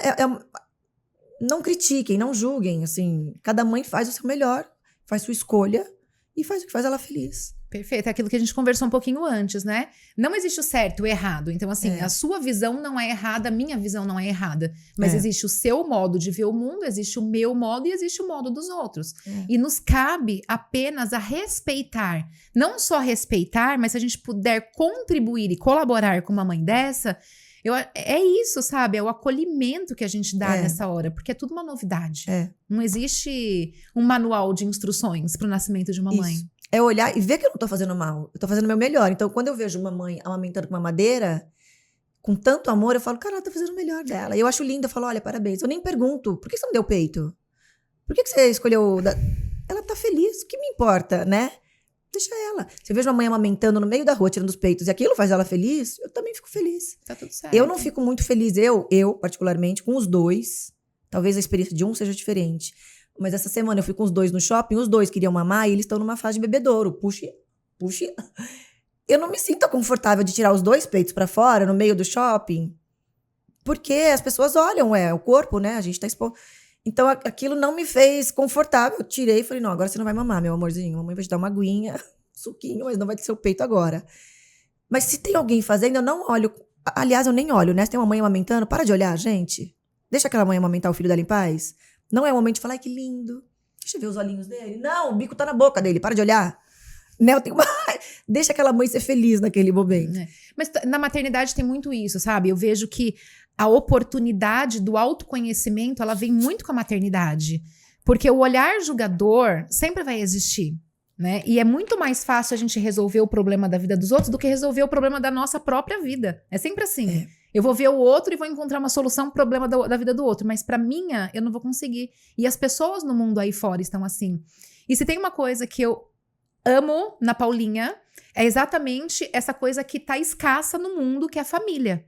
Speaker 2: não critiquem, não julguem, assim. Cada mãe faz o seu melhor, faz sua escolha e faz o que faz ela feliz.
Speaker 1: Perfeito, é aquilo que a gente conversou um pouquinho antes, né? Não existe o certo e o errado. Então, assim, a sua visão não é errada, a minha visão não é errada. Mas existe o seu modo de ver o mundo, existe o meu modo e existe o modo dos outros. E nos cabe apenas a respeitar. Não só respeitar, mas se a gente puder contribuir e colaborar com uma mãe dessa... é isso, sabe? É o acolhimento que a gente dá nessa hora, porque é tudo uma novidade. Não existe um manual de instruções para o nascimento de uma mãe.
Speaker 2: É olhar e ver que eu não tô fazendo mal. Eu tô fazendo o meu melhor. Então, quando eu vejo uma mãe amamentando com mamadeira, com tanto amor, eu falo, cara, ela tá fazendo o melhor dela. E eu acho lindo, eu falo, olha, parabéns. Eu nem pergunto, por que você não deu peito? Por que você escolheu... Ela tá feliz, o que me importa, né? Deixa ela. Se eu vejo uma mãe amamentando no meio da rua, tirando os peitos, e aquilo faz ela feliz, eu também fico feliz.
Speaker 1: Tá tudo certo.
Speaker 2: Eu não fico muito feliz, eu particularmente, com os dois. Talvez a experiência de um seja diferente. Mas essa semana eu fui com os dois no shopping, os dois queriam mamar e eles estão numa fase de bebedouro. Puxa. Eu não me sinto confortável de tirar os 2 peitos pra fora, no meio do shopping. Porque as pessoas olham, o corpo, né? A gente tá expondo. Então, aquilo não me fez confortável. Eu tirei e falei, não, agora você não vai mamar, meu amorzinho. A mamãe vai te dar uma aguinha, suquinho, mas não vai ter seu peito agora. Mas se tem alguém fazendo, eu não olho. Aliás, eu nem olho, né? Se tem uma mãe amamentando, para de olhar, gente. Deixa aquela mãe amamentar o filho dela em paz. Não é o momento de falar, ai, que lindo. Deixa eu ver os olhinhos dele. Não, o bico tá na boca dele, para de olhar. Né? Eu tenho uma... Deixa aquela mãe ser feliz naquele momento.
Speaker 1: Mas na maternidade tem muito isso, sabe? Eu vejo que a oportunidade do autoconhecimento, ela vem muito com a maternidade. Porque o olhar julgador sempre vai existir, né? E é muito mais fácil a gente resolver o problema da vida dos outros do que resolver o problema da nossa própria vida. É sempre assim. Eu vou ver o outro e vou encontrar uma solução pro problema da vida do outro. Mas pra minha, eu não vou conseguir. E as pessoas no mundo aí fora estão assim. E se tem uma coisa que eu amo na Paulinha, é exatamente essa coisa que tá escassa no mundo, que é a família.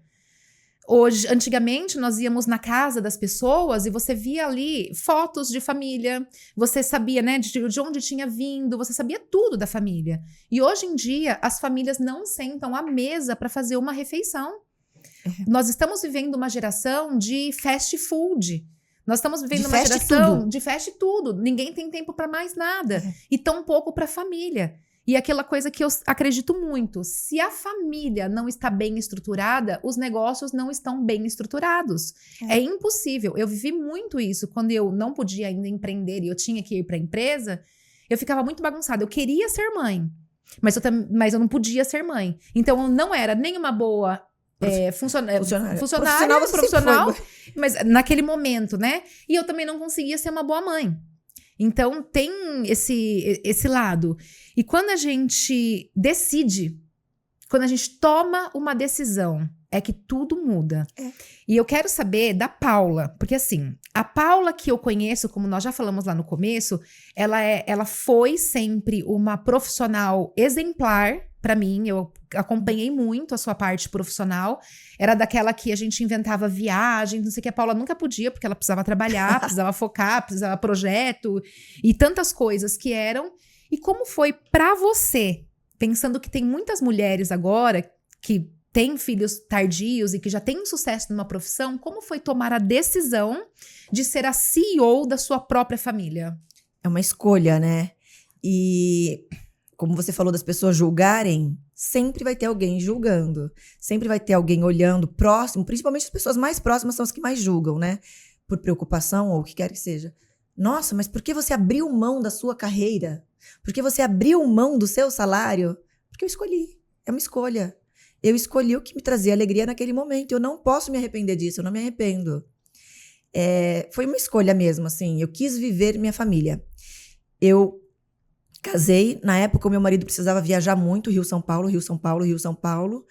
Speaker 1: Hoje, antigamente, nós íamos na casa das pessoas e você via ali fotos de família, você sabia, né, de onde tinha vindo, você sabia tudo da família. E hoje em dia, as famílias não sentam à mesa para fazer uma refeição. Nós estamos vivendo uma geração de fast food. Nós estamos vivendo uma
Speaker 2: fast
Speaker 1: geração
Speaker 2: tudo.
Speaker 1: de fast tudo. Ninguém tem tempo para mais nada.
Speaker 2: É.
Speaker 1: E tão pouco para a família. E aquela coisa que eu acredito muito. Se a família não está bem estruturada, os negócios não estão bem estruturados. É impossível. Eu vivi muito isso. Quando eu não podia ainda empreender e eu tinha que ir para a empresa, eu ficava muito bagunçada. Eu queria ser mãe, mas eu não podia ser mãe. Então, eu não era nem uma boa funcionária profissional, mas naquele momento, né? E eu também não conseguia ser uma boa mãe. Então, tem esse lado. E quando a gente decide, quando a gente toma uma decisão, é que tudo muda. E eu quero saber da Paula, porque assim, a Paula que eu conheço, como nós já falamos lá no começo, ela foi sempre uma profissional exemplar para mim. Eu acompanhei muito a sua parte profissional. Era daquela que a gente inventava viagens, não sei o que. A Paula nunca podia, porque ela precisava trabalhar, precisava focar, precisava projeto e tantas coisas que eram. E como foi para você, pensando que tem muitas mulheres agora que têm filhos tardios e que já têm sucesso numa profissão, como foi tomar a decisão de ser a CEO da sua própria família?
Speaker 2: É uma escolha, né? E como você falou das pessoas julgarem, sempre vai ter alguém julgando. Sempre vai ter alguém olhando próximo, principalmente as pessoas mais próximas são as que mais julgam, né? Por preocupação ou o que quer que seja. Nossa, mas por que você abriu mão da sua carreira? Por que você abriu mão do seu salário? Porque eu escolhi. É uma escolha. Eu escolhi o que me trazia alegria naquele momento. Eu não posso me arrepender disso, eu não me arrependo. Foi uma escolha mesmo, assim. Eu quis viver minha família. Eu casei, na época o meu marido precisava viajar muito, Rio-São Paulo, Rio-São Paulo, Rio-São Paulo.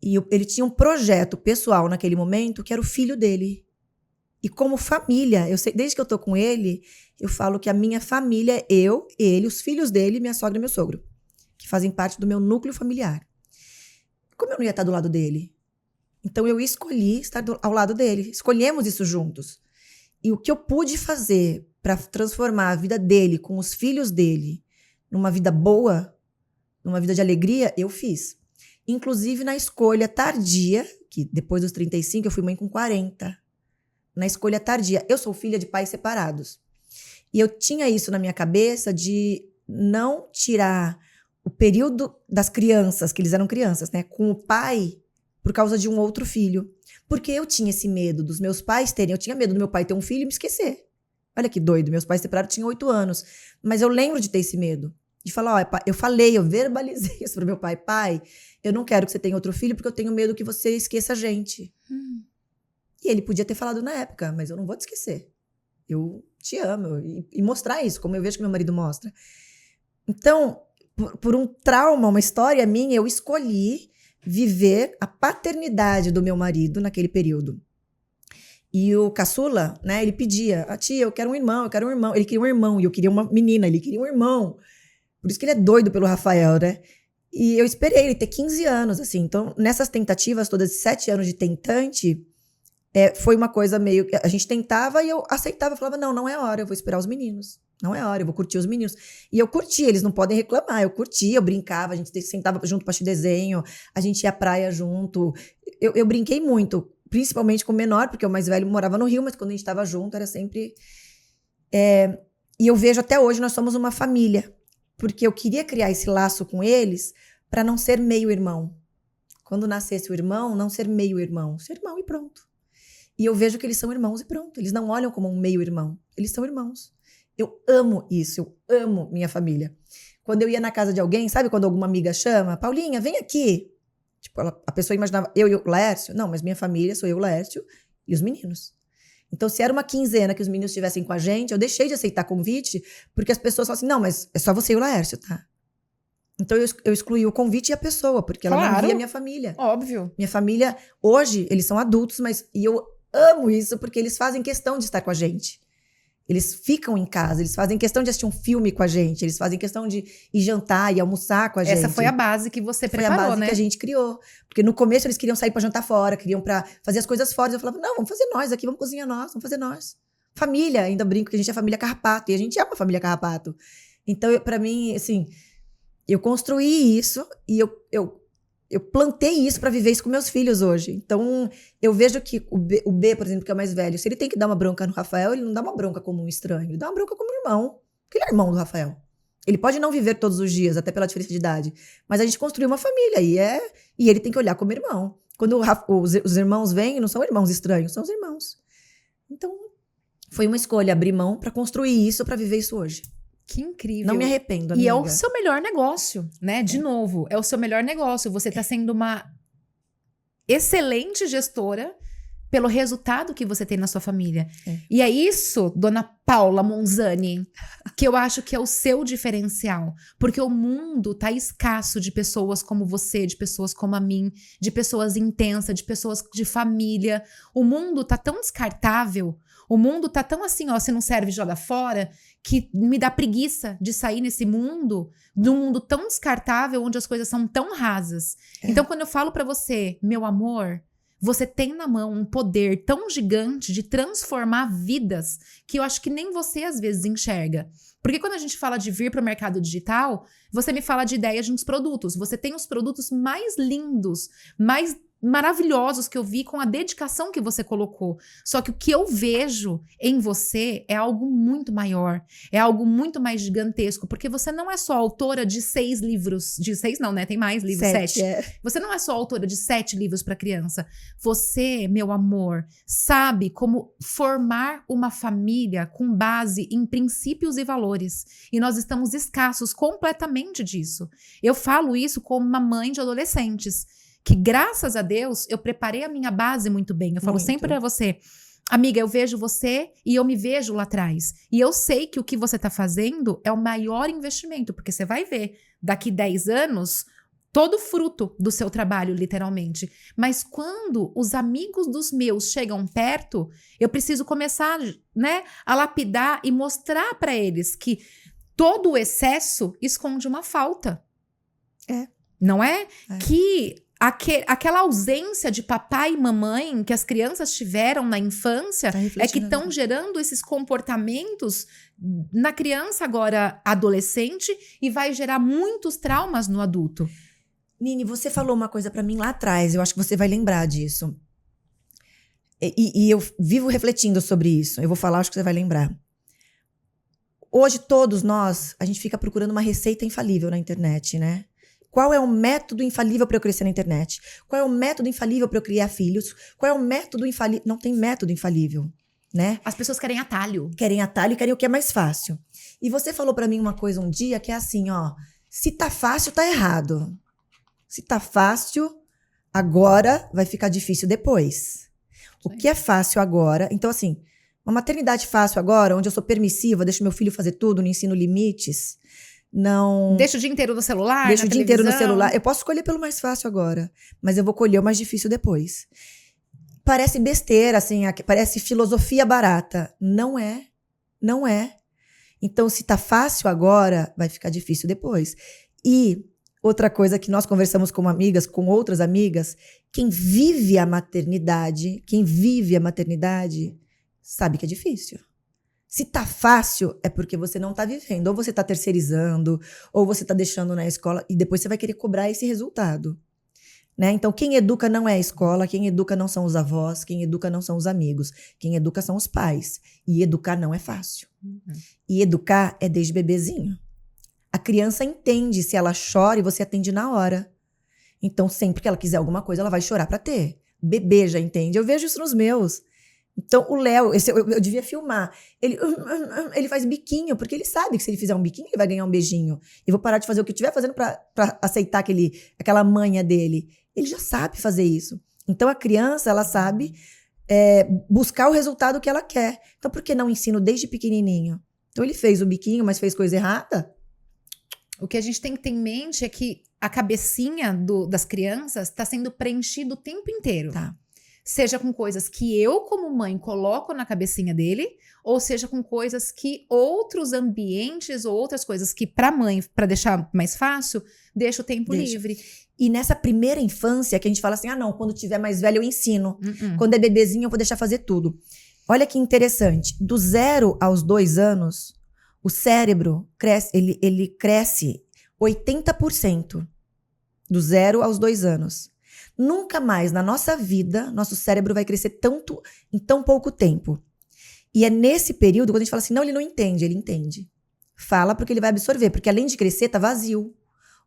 Speaker 2: E ele tinha um projeto pessoal naquele momento, que era o filho dele. E como família, eu sei, desde que eu tô com ele, eu falo que a minha família é eu, ele, os filhos dele, minha sogra e meu sogro, que fazem parte do meu núcleo familiar. Como eu não ia estar do lado dele? Então eu escolhi estar ao lado dele. Escolhemos isso juntos. E o que eu pude fazer para transformar a vida dele com os filhos dele numa vida boa, numa vida de alegria, eu fiz. Inclusive na escolha tardia, que depois dos 35 eu fui mãe com 40. Na escolha tardia. Eu sou filha de pais separados. E eu tinha isso na minha cabeça de não tirar o período das crianças, que eles eram crianças, né, com o pai por causa de um outro filho. Porque eu tinha esse medo dos meus pais terem, eu tinha medo do meu pai ter um filho e me esquecer. Olha que doido, meus pais separados tinham 8 anos. Mas eu lembro de ter esse medo. De falar, ó, eu verbalizei isso pro meu pai. Pai, eu não quero que você tenha outro filho porque eu tenho medo que você esqueça a gente. E ele podia ter falado na época, mas eu não vou te esquecer. Eu te amo. E mostrar isso, como eu vejo que meu marido mostra. Então, por um trauma, uma história minha, eu escolhi viver a paternidade do meu marido naquele período. E o caçula, né, ele pedia, tia, eu quero um irmão, eu quero um irmão. Ele queria um irmão, e eu queria uma menina, ele queria um irmão. Por isso que ele é doido pelo Rafael, né? E eu esperei ele ter 15 anos, assim. Então, nessas tentativas todas, 7 anos de tentante, foi uma coisa meio... A gente tentava e eu aceitava, falava, não é hora, eu vou esperar os meninos. Não é hora, eu vou curtir os meninos. E eu curtia, eles não podem reclamar. Eu curtia, eu brincava, a gente sentava junto pra assistir desenho, a gente ia à praia junto. Eu brinquei muito, principalmente com o menor, porque o mais velho morava no Rio, mas quando a gente estava junto era sempre... E eu vejo até hoje, nós somos uma família. Porque eu queria criar esse laço com eles para não ser meio-irmão. Quando nascesse o irmão, não ser meio-irmão. Ser irmão e pronto. E eu vejo que eles são irmãos e pronto. Eles não olham como um meio-irmão. Eles são irmãos. Eu amo isso. Eu amo minha família. Quando eu ia na casa de alguém, sabe quando alguma amiga chama? Paulinha, vem aqui. Tipo, a pessoa imaginava eu e o Laércio. Não, mas minha família sou eu, o Laércio e os meninos. Então, se era uma quinzena que os meninos estivessem com a gente, eu deixei de aceitar convite, porque as pessoas falam assim, não, mas é só você e o Laércio, tá? Então, eu excluí o convite e a pessoa, porque ela não via minha família.
Speaker 1: Óbvio.
Speaker 2: Minha família, hoje, eles são adultos, e eu amo isso, porque eles fazem questão de estar com a gente. Eles ficam em casa, eles fazem questão de assistir um filme com a gente, eles fazem questão de ir jantar e almoçar com a gente.
Speaker 1: Essa foi a base que você preparou, né?
Speaker 2: Foi a base que a gente criou. Porque no começo eles queriam sair pra jantar fora, queriam pra fazer as coisas fora. Eu falava, não, vamos fazer nós aqui, vamos cozinhar nós, vamos fazer nós. Família, ainda brinco que a gente é família Carrapato, e a gente é uma família Carrapato. Então, pra mim, assim, eu construí isso e eu eu plantei isso pra viver isso com meus filhos hoje. Então, eu vejo que o B, por exemplo, que é o mais velho, se ele tem que dar uma bronca no Rafael, ele não dá uma bronca como um estranho, ele dá uma bronca como um irmão. Porque ele é irmão do Rafael. Ele pode não viver todos os dias, até pela diferença de idade. Mas a gente construiu uma família e ele tem que olhar como irmão. Quando os irmãos vêm, não são irmãos estranhos, são os irmãos. Então, foi uma escolha abrir mão pra construir isso, pra viver isso hoje.
Speaker 1: Que incrível.
Speaker 2: Não me arrependo, amiga.
Speaker 1: E é o seu melhor negócio, né? De novo, é o seu melhor negócio. Você tá sendo uma excelente gestora pelo resultado que você tem na sua família. E é isso, dona Paula Monzani, que eu acho que é o seu diferencial. Porque o mundo tá escasso de pessoas como você, de pessoas como a mim, de pessoas intensas, de pessoas de família. O mundo tá tão descartável, o mundo tá tão assim, ó, se não serve, joga fora, que me dá preguiça de sair nesse mundo, de um mundo tão descartável, onde as coisas são tão rasas. Então, quando eu falo pra você, meu amor, você tem na mão um poder tão gigante de transformar vidas que eu acho que nem você às vezes enxerga. Porque quando a gente fala de vir para o mercado digital, você me fala de ideias de uns produtos. Você tem os produtos mais lindos, mais maravilhosos que eu vi com a dedicação que você colocou. Só que o que eu vejo em você é algo muito maior, é algo muito mais gigantesco, porque você não é só autora de 6 livros, de 6 não, né? Tem mais livros, 7. Você não é só autora de 7 livros para criança. Você, meu amor, sabe como formar uma família com base em princípios e valores. E nós estamos escassos completamente disso. Eu falo isso como uma mãe de adolescentes, que graças a Deus eu preparei a minha base muito bem. Eu falo sempre pra você, amiga, eu vejo você e eu me vejo lá atrás. E eu sei que o que você tá fazendo é o maior investimento, porque você vai ver daqui 10 anos todo o fruto do seu trabalho, literalmente. Mas quando os amigos dos meus chegam perto, eu preciso começar, né, a lapidar e mostrar pra eles que todo o excesso esconde uma falta. Não é? Que aquela ausência de papai e mamãe que as crianças tiveram na infância é que estão gerando esses comportamentos na criança agora adolescente e vai gerar muitos traumas no adulto.
Speaker 2: Nini, você falou uma coisa pra mim lá atrás, eu acho que você vai lembrar disso. E eu vivo refletindo sobre isso. Eu vou falar, acho que você vai lembrar. Hoje, todos nós, a gente fica procurando uma receita infalível na internet, né? Qual é o método infalível para eu crescer na internet? Qual é o método infalível para eu criar filhos? Qual é o método infalível? Não tem método infalível, né?
Speaker 1: As pessoas querem atalho.
Speaker 2: Querem atalho e querem o que é mais fácil. E você falou para mim uma coisa um dia que é assim, ó. Se tá fácil, tá errado. Se tá fácil, agora vai ficar difícil depois. O que é fácil agora... Então, assim, uma maternidade fácil agora, onde eu sou permissiva, deixo meu filho fazer tudo, não ensino limites... Não.
Speaker 1: Deixa o dia inteiro no celular,
Speaker 2: Deixa o dia inteiro no
Speaker 1: televisão.
Speaker 2: celular. Eu posso escolher pelo mais fácil agora, mas eu vou colher o mais difícil depois. Parece besteira, assim, parece filosofia barata. Não é. Não é. Então, se tá fácil agora, vai ficar difícil depois. E outra coisa que nós conversamos com amigas, com outras amigas, quem vive a maternidade, sabe que é difícil. Se tá fácil, é porque você não tá vivendo. Ou você tá terceirizando, ou você tá deixando na escola, e depois você vai querer cobrar esse resultado. Né? Então, quem educa não é a escola, quem educa não são os avós, quem educa não são os amigos, quem educa são os pais. E educar não é fácil. E educar é desde bebezinho. A criança entende se ela chora e você atende na hora. Então, sempre que ela quiser alguma coisa, ela vai chorar pra ter. Bebê já entende. Eu vejo isso nos meus. Então, o Léo, eu devia filmar. Ele faz biquinho, porque ele sabe que se ele fizer um biquinho, ele vai ganhar um beijinho. Eu vou parar de fazer o que eu estiver fazendo pra aceitar aquela manha dele. Ele já sabe fazer isso. Então, a criança, ela sabe buscar o resultado que ela quer. Então, por que não ensino desde pequenininho? Então, ele fez o biquinho, mas fez coisa errada.
Speaker 1: O que a gente tem que ter em mente é que a cabecinha das crianças está sendo preenchida o tempo inteiro.
Speaker 2: Tá.
Speaker 1: Seja com coisas que eu, como mãe, coloco na cabecinha dele, ou seja com coisas que outros ambientes ou outras coisas que pra mãe, pra deixar mais fácil, deixa o tempo livre.
Speaker 2: E nessa primeira infância que a gente fala assim, não, quando tiver mais velho eu ensino. Quando é bebezinho eu vou deixar fazer tudo. Olha que interessante, do 0 aos 2 anos, o cérebro cresce, ele cresce 80%. Do 0 aos 2 anos. Nunca mais na nossa vida, nosso cérebro vai crescer tanto em tão pouco tempo. E é nesse período, quando a gente fala assim, não, ele não entende, ele entende. Fala porque ele vai absorver, porque além de crescer, tá vazio.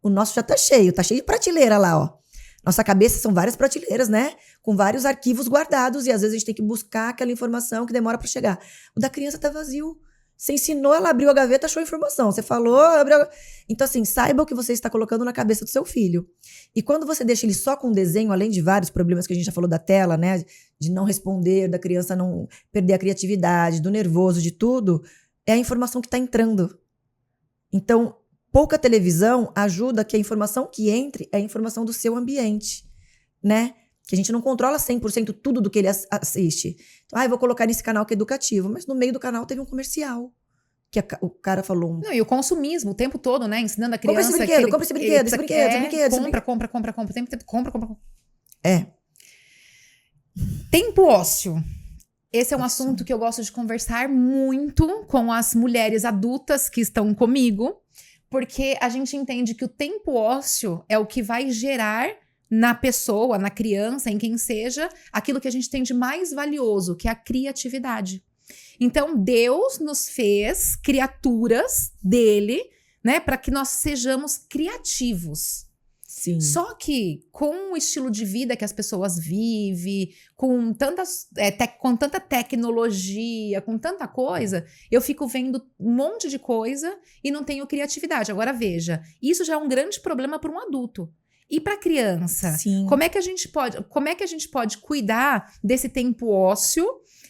Speaker 2: O nosso já tá cheio de prateleira lá, ó. Nossa cabeça são várias prateleiras, né? Com vários arquivos guardados e às vezes a gente tem que buscar aquela informação que demora pra chegar. O da criança tá vazio. Você ensinou, ela abriu a gaveta, achou a informação. Você falou, abriu a... Então assim, saiba o que você está colocando na cabeça do seu filho. E quando você deixa ele só com desenho, além de vários problemas que a gente já falou da tela, né? De não responder, da criança não perder a criatividade, do nervoso, de tudo, é a informação que tá entrando. Então, pouca televisão ajuda que a informação que entre é a informação do seu ambiente, né? Que a gente não controla 100% tudo do que ele assiste. Então, eu vou colocar nesse canal que é educativo. Mas no meio do canal teve um comercial. Que o cara falou...
Speaker 1: Não, e o consumismo o tempo todo, né? Ensinando a criança...
Speaker 2: Compra esse brinquedo, compra esse brinquedo, esse brinquedo.
Speaker 1: Compra. O tempo todo, compra.
Speaker 2: É.
Speaker 1: Tempo ósseo. Esse é um assunto que eu gosto de conversar muito com as mulheres adultas que estão comigo. Porque a gente entende que o tempo ósseo é o que vai gerar na pessoa, na criança, em quem seja, aquilo que a gente tem de mais valioso, que é a criatividade. Então, Deus nos fez criaturas dele, né, para que nós sejamos criativos.
Speaker 2: Sim.
Speaker 1: Só que com o estilo de vida que as pessoas vivem, com tanta tecnologia, com tanta coisa, eu fico vendo um monte de coisa e não tenho criatividade. Agora veja, isso já é um grande problema para um adulto. E para a criança?
Speaker 2: Sim.
Speaker 1: Como é que a gente pode cuidar desse tempo ósseo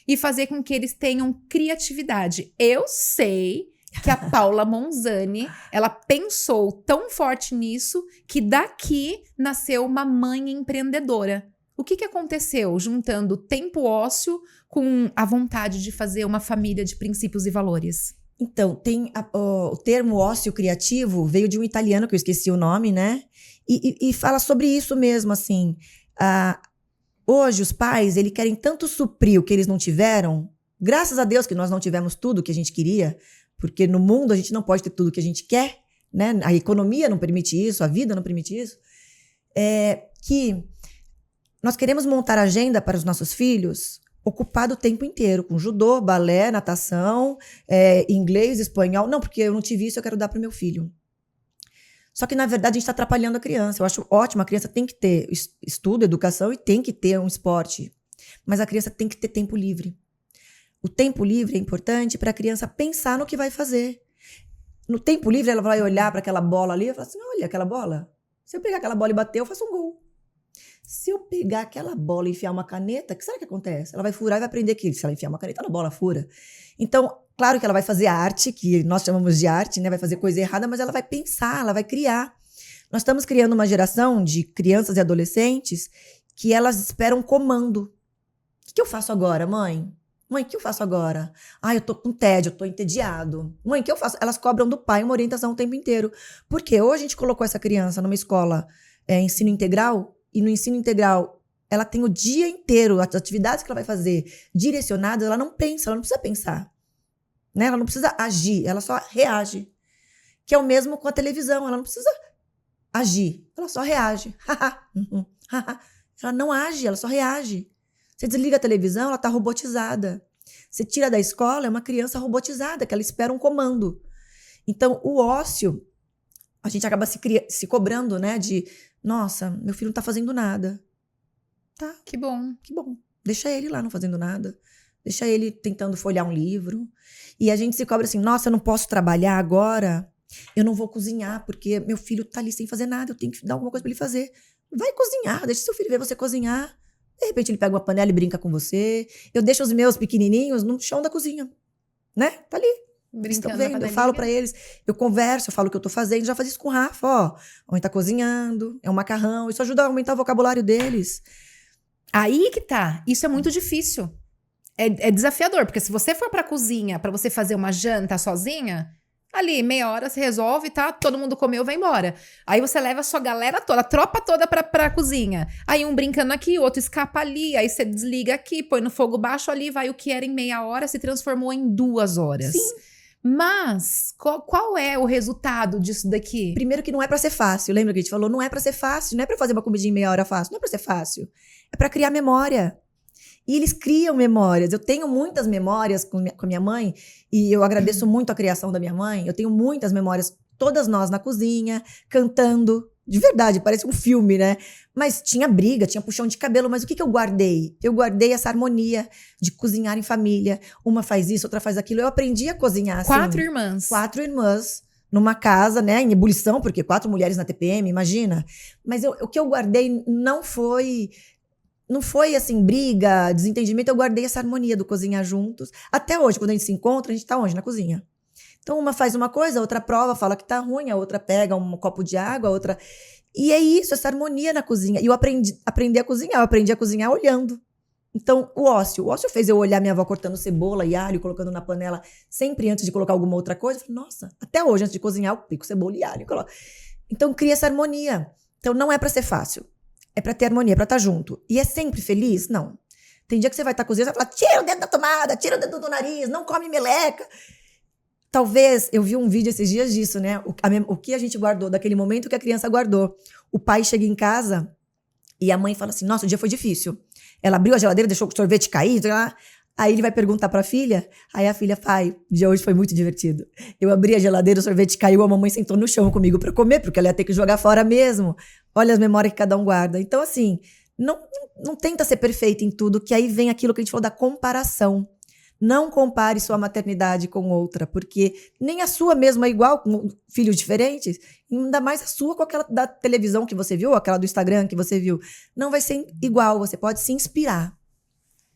Speaker 1: e fazer com que eles tenham criatividade? Eu sei que a Paula Monzani, ela pensou tão forte nisso que daqui nasceu uma mãe empreendedora. O que aconteceu juntando tempo ósseo com a vontade de fazer uma família de princípios e valores?
Speaker 2: Então, tem o termo ócio criativo, veio de um italiano, que eu esqueci o nome, né? E fala sobre isso mesmo, assim. Hoje, os pais, eles querem tanto suprir o que eles não tiveram. Graças a Deus que nós não tivemos tudo o que a gente queria, porque no mundo a gente não pode ter tudo o que a gente quer, né? A economia não permite isso, a vida não permite isso. Que nós queremos montar agenda para os nossos filhos ocupado o tempo inteiro, com judô, balé, natação, inglês, espanhol. Não, porque eu não tive isso, eu quero dar para o meu filho. Só que, na verdade, a gente está atrapalhando a criança. Eu acho ótimo, a criança tem que ter estudo, educação e tem que ter um esporte. Mas a criança tem que ter tempo livre. O tempo livre é importante para a criança pensar no que vai fazer. No tempo livre, ela vai olhar para aquela bola ali e falar assim, olha aquela bola. Se eu pegar aquela bola e bater, eu faço um gol. Se eu pegar aquela bola e enfiar uma caneta, o que será que acontece? Ela vai furar e vai aprender que se ela enfiar uma caneta, a bola fura. Então, claro que ela vai fazer arte, que nós chamamos de arte, né? Vai fazer coisa errada, mas ela vai pensar, ela vai criar. Nós estamos criando uma geração de crianças e adolescentes que elas esperam comando. O que eu faço agora, mãe? Mãe, o que eu faço agora? Eu tô com tédio, eu tô entediado. Mãe, o que eu faço? Elas cobram do pai uma orientação o tempo inteiro. Por quê? Ou a gente colocou essa criança numa escola ensino integral, e no ensino integral ela tem o dia inteiro, as atividades que ela vai fazer direcionadas, ela não pensa, ela não precisa pensar. Né? Ela não precisa agir, ela só reage. Que é o mesmo com a televisão, ela não precisa agir, ela só reage. Ela não age, ela só reage. Você desliga a televisão, ela está robotizada. Você tira da escola, é uma criança robotizada, que ela espera um comando. Então, o ócio, a gente acaba se cobrando, né? De, nossa, meu filho não está fazendo nada. Tá.
Speaker 1: Que bom.
Speaker 2: Que bom. Deixa ele lá não fazendo nada. Deixa ele tentando folhear um livro. E a gente se cobra assim, nossa, eu não posso trabalhar agora. Eu não vou cozinhar, porque meu filho está ali sem fazer nada. Eu tenho que dar alguma coisa para ele fazer. Vai cozinhar, deixa seu filho ver você cozinhar. De repente ele pega uma panela e brinca com você. Eu deixo os meus pequenininhos no chão da cozinha. Né? Tá ali. Estão vendo? Eu falo pra eles. Eu converso, eu falo o que eu tô fazendo. Já faz isso com o Rafa, ó. A mãe tá cozinhando, é um macarrão. Isso ajuda a aumentar o vocabulário deles.
Speaker 1: Aí que tá. Isso é muito difícil. É desafiador, porque se você for pra cozinha pra você fazer uma janta sozinha, ali, meia hora você resolve, tá? Todo mundo comeu, vai embora. Aí você leva a sua galera toda, a tropa toda pra cozinha. Aí um brincando aqui, o outro escapa ali, aí você desliga aqui, põe no fogo baixo ali, vai o que era em meia hora, se transformou em 2 horas.
Speaker 2: Sim.
Speaker 1: Mas, qual é o resultado disso daqui?
Speaker 2: Primeiro que não é pra ser fácil. Lembra que a gente falou? Não é pra ser fácil. Não é pra fazer uma comidinha em meia hora fácil. Não é pra ser fácil. É pra criar memória. E eles criam memórias. Eu tenho muitas memórias com minha mãe. E eu agradeço muito a criação da minha mãe. Eu tenho muitas memórias, todas nós na cozinha, cantando. De verdade, parece um filme, né? Mas tinha briga, tinha puxão de cabelo. Mas o que eu guardei? Eu guardei essa harmonia de cozinhar em família. Uma faz isso, outra faz aquilo. Eu aprendi a cozinhar assim.
Speaker 1: 4 irmãs.
Speaker 2: 4 irmãs. Numa casa, né, em ebulição, porque 4 mulheres na TPM, imagina. Mas o que eu guardei não foi assim, briga, desentendimento. Eu guardei essa harmonia do cozinhar juntos. Até hoje, quando a gente se encontra, a gente tá onde? Na cozinha. Então, uma faz uma coisa, a outra prova, fala que tá ruim, a outra pega um copo de água, a outra... E é isso, essa harmonia na cozinha. E eu aprendi a cozinhar olhando. Então, o ócio fez eu olhar minha avó cortando cebola e alho, colocando na panela, sempre antes de colocar alguma outra coisa. Eu falei, nossa, até hoje, antes de cozinhar, eu pico cebola e alho. Então, cria essa harmonia. Então, não é pra ser fácil. É pra ter harmonia, pra estar junto. E é sempre feliz? Não. Tem dia que você vai estar cozinhando, você vai falar, tira o dedo da tomada, tira o dedo do nariz, não come meleca. Talvez, eu vi um vídeo esses dias disso, né? O que a gente guardou, daquele momento que a criança guardou. O pai chega em casa e a mãe fala assim, nossa, o dia foi difícil. Ela abriu a geladeira, deixou o sorvete cair, aí ele vai perguntar pra filha, aí a filha, pai, o dia hoje foi muito divertido. Eu abri a geladeira, o sorvete caiu, a mamãe sentou no chão comigo pra comer, porque ela ia ter que jogar fora mesmo. Olha as memórias que cada um guarda. Então, assim, não tenta ser perfeita em tudo, que aí vem aquilo que a gente falou da comparação. Não compare sua maternidade com outra, porque nem a sua mesma é igual, com filhos diferentes, ainda mais a sua com aquela da televisão que você viu, aquela do Instagram que você viu. Não vai ser igual, você pode se inspirar.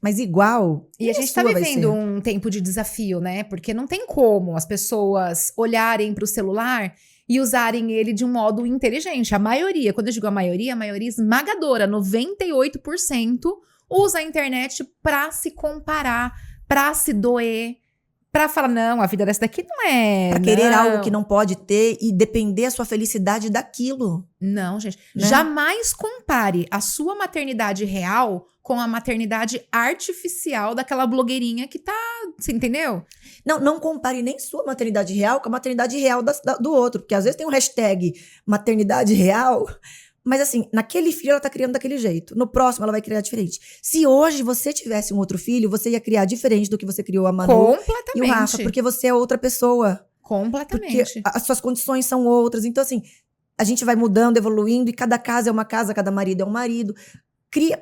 Speaker 2: Mas igual.
Speaker 1: E a gente tá vivendo um tempo de desafio, né? Porque não tem como as pessoas olharem pro celular e usarem ele de um modo inteligente. A maioria, quando eu digo a maioria esmagadora, 98% usa a internet pra se comparar, pra se doer, pra falar, não, a vida dessa daqui não é...
Speaker 2: Pra querer algo que não pode ter e depender a sua felicidade daquilo.
Speaker 1: Não, gente.
Speaker 2: Né?
Speaker 1: Jamais compare a sua maternidade real com a maternidade artificial daquela blogueirinha que tá... Você entendeu?
Speaker 2: Não compare nem sua maternidade real com a maternidade real do outro. Porque às vezes tem um hashtag maternidade real... Mas assim, naquele filho ela tá criando daquele jeito. No próximo ela vai criar diferente. Se hoje você tivesse um outro filho, você ia criar diferente do que você criou a Manu e o Rafa. Porque você é outra pessoa.
Speaker 1: Completamente.
Speaker 2: Porque as suas condições são outras. Então assim, a gente vai mudando, evoluindo. E cada casa é uma casa, cada marido é um marido.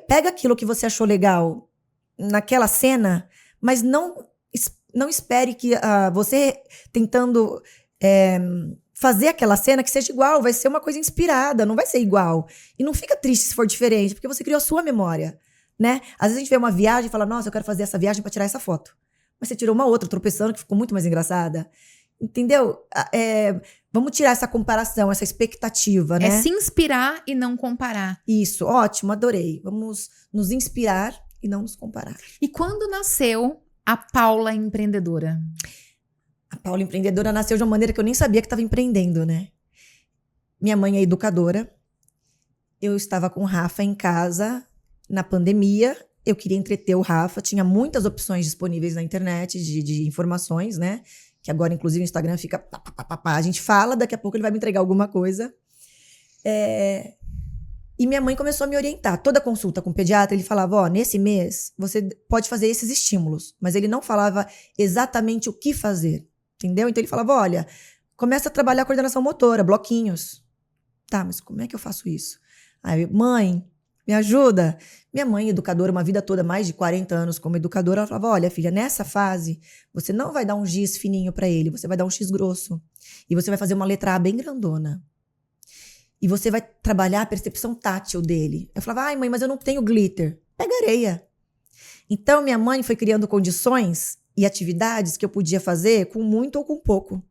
Speaker 2: Pega aquilo que você achou legal naquela cena, mas não espere que você tentando... fazer aquela cena que seja igual, vai ser uma coisa inspirada, não vai ser igual. E não fica triste se for diferente, porque você criou a sua memória, né? Às vezes a gente vê uma viagem e fala, nossa, eu quero fazer essa viagem pra tirar essa foto. Mas você tirou uma outra, tropeçando, que ficou muito mais engraçada. Entendeu? Vamos tirar essa comparação, essa expectativa, né?
Speaker 1: É se inspirar e não comparar.
Speaker 2: Isso, ótimo, adorei. Vamos nos inspirar e não nos comparar.
Speaker 1: E quando nasceu a Paula empreendedora?
Speaker 2: A Paula empreendedora nasceu de uma maneira que eu nem sabia que estava empreendendo, né? Minha mãe é educadora. Eu estava com o Rafa em casa na pandemia. Eu queria entreter o Rafa. Tinha muitas opções disponíveis na internet de informações, né? Que agora, inclusive, o Instagram fica... A gente fala, daqui a pouco ele vai me entregar alguma coisa. E minha mãe começou a me orientar. Toda consulta com o pediatra, ele falava, ó, nesse mês você pode fazer esses estímulos. Mas ele não falava exatamente o que fazer. Entendeu? Então ele falava, olha, começa a trabalhar a coordenação motora, bloquinhos. Tá, mas como é que eu faço isso? Aí, mãe, me ajuda. Minha mãe, educadora, uma vida toda, mais de 40 anos como educadora, ela falava, olha, filha, nessa fase, você não vai dar um giz fininho pra ele, você vai dar um X grosso. E você vai fazer uma letra A bem grandona. E você vai trabalhar a percepção tátil dele. Eu falava, ai, mãe, mas eu não tenho glitter. Pega areia. Então, minha mãe foi criando condições e atividades que eu podia fazer com muito ou com pouco.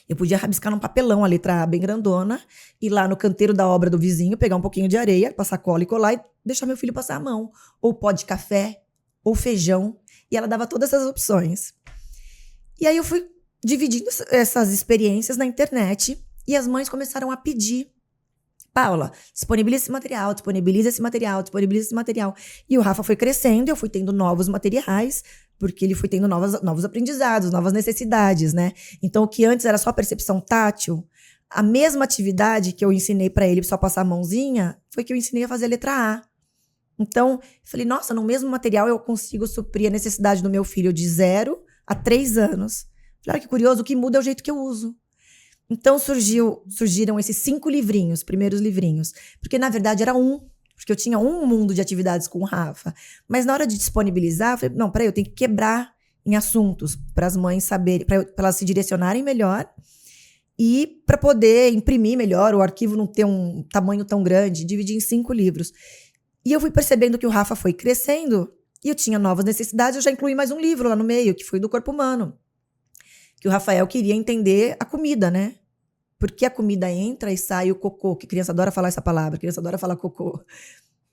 Speaker 2: Eu podia rabiscar num papelão a letra A bem grandona, ir lá no canteiro da obra do vizinho, pegar um pouquinho de areia, passar cola e colar e deixar meu filho passar a mão. Ou pó de café, ou feijão. E ela dava todas essas opções. E aí eu fui dividindo essas experiências na internet e as mães começaram a pedir. Paula, disponibiliza esse material, disponibiliza esse material, disponibiliza esse material. E o Rafa foi crescendo, eu fui tendo novos materiais Porque ele foi tendo novos aprendizados, novas necessidades, né? Então, o que antes era só percepção tátil, a mesma atividade que eu ensinei para ele só passar a mãozinha, foi que eu ensinei a fazer a letra A. Então, eu falei, nossa, no mesmo material eu consigo suprir a necessidade do meu filho de 0 a 3 anos. Falei, olha que curioso, o que muda é o jeito que eu uso. Então, surgiram esses 5 livrinhos, primeiros livrinhos. Porque, na verdade, era porque eu tinha um mundo de atividades com o Rafa. Mas na hora de disponibilizar, eu falei, não, peraí, eu tenho que quebrar em assuntos para as mães saberem, para elas se direcionarem melhor e para poder imprimir melhor, o arquivo não ter um tamanho tão grande, dividir em 5 livros. E eu fui percebendo que o Rafa foi crescendo e eu tinha novas necessidades, eu já incluí mais um livro lá no meio, que foi do corpo humano. Que o Rafael queria entender a comida, né? Porque a comida entra e sai o cocô, que criança adora falar essa palavra, criança adora falar cocô.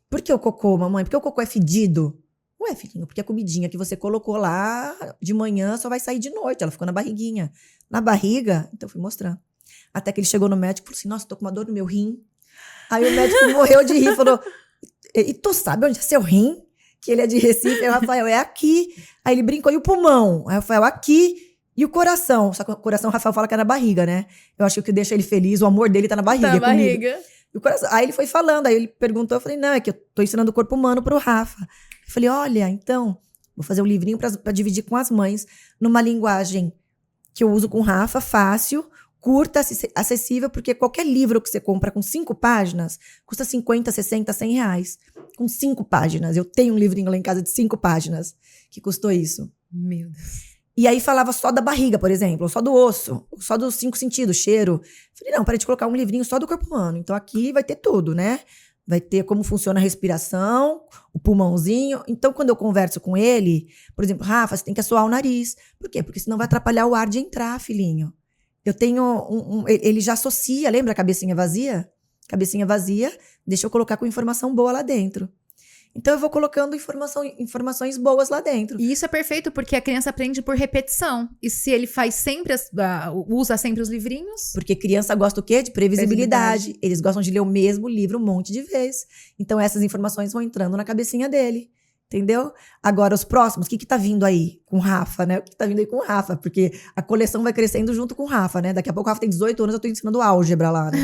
Speaker 2: Por que o cocô, mamãe? Porque o cocô é fedido? Ué, filhinho, porque a comidinha que você colocou lá de manhã só vai sair de noite, ela ficou na barriguinha. Na barriga, então eu fui mostrando. Até que ele chegou no médico e falou assim, nossa, tô com uma dor no meu rim. Aí o médico morreu de rir, falou, e tu sabe onde é seu rim? Que ele é de Recife, aí o Rafael, é aqui. Aí ele brincou, e o pulmão? Aí o Rafael, aqui. E o coração? Só que o coração, o Rafael fala que é na barriga, né? Eu acho que o que deixa ele feliz, o amor dele tá na barriga.
Speaker 1: Tá na barriga.
Speaker 2: E o coração, aí ele foi falando, aí ele perguntou, eu falei, não, é que eu tô ensinando o corpo humano pro Rafa. Eu falei, olha, então, vou fazer um livrinho pra dividir com as mães, numa linguagem que eu uso com o Rafa, fácil, curta, acessível, porque qualquer livro que você compra com 5 páginas, custa 50, 60, 100 reais. Com 5 páginas. Eu tenho um livrinho lá em casa de 5 páginas, que custou isso.
Speaker 1: Meu Deus.
Speaker 2: E aí falava só da barriga, por exemplo, ou só do osso, ou só dos 5 sentidos, cheiro. Falei, não, para de colocar um livrinho só do corpo humano. Então aqui vai ter tudo, né? Vai ter como funciona a respiração, o pulmãozinho. Então quando eu converso com ele, por exemplo, Rafa, você tem que assoar o nariz. Por quê? Porque senão vai atrapalhar o ar de entrar, filhinho. Eu tenho ele já associa, lembra a cabecinha vazia? Cabecinha vazia, deixa eu colocar com informação boa lá dentro. Então, eu vou colocando informações boas lá dentro.
Speaker 1: E isso é perfeito, porque a criança aprende por repetição. E se ele faz sempre, usa sempre os livrinhos...
Speaker 2: Porque criança gosta o quê? De previsibilidade. Eles gostam de ler o mesmo livro um monte de vezes. Então, essas informações vão entrando na cabecinha dele. Entendeu? Agora, os próximos, o que tá vindo aí com o Rafa, né? O que tá vindo aí com o Rafa? Porque a coleção vai crescendo junto com o Rafa, né? Daqui a pouco o Rafa tem 18 anos, eu tô ensinando álgebra lá, né?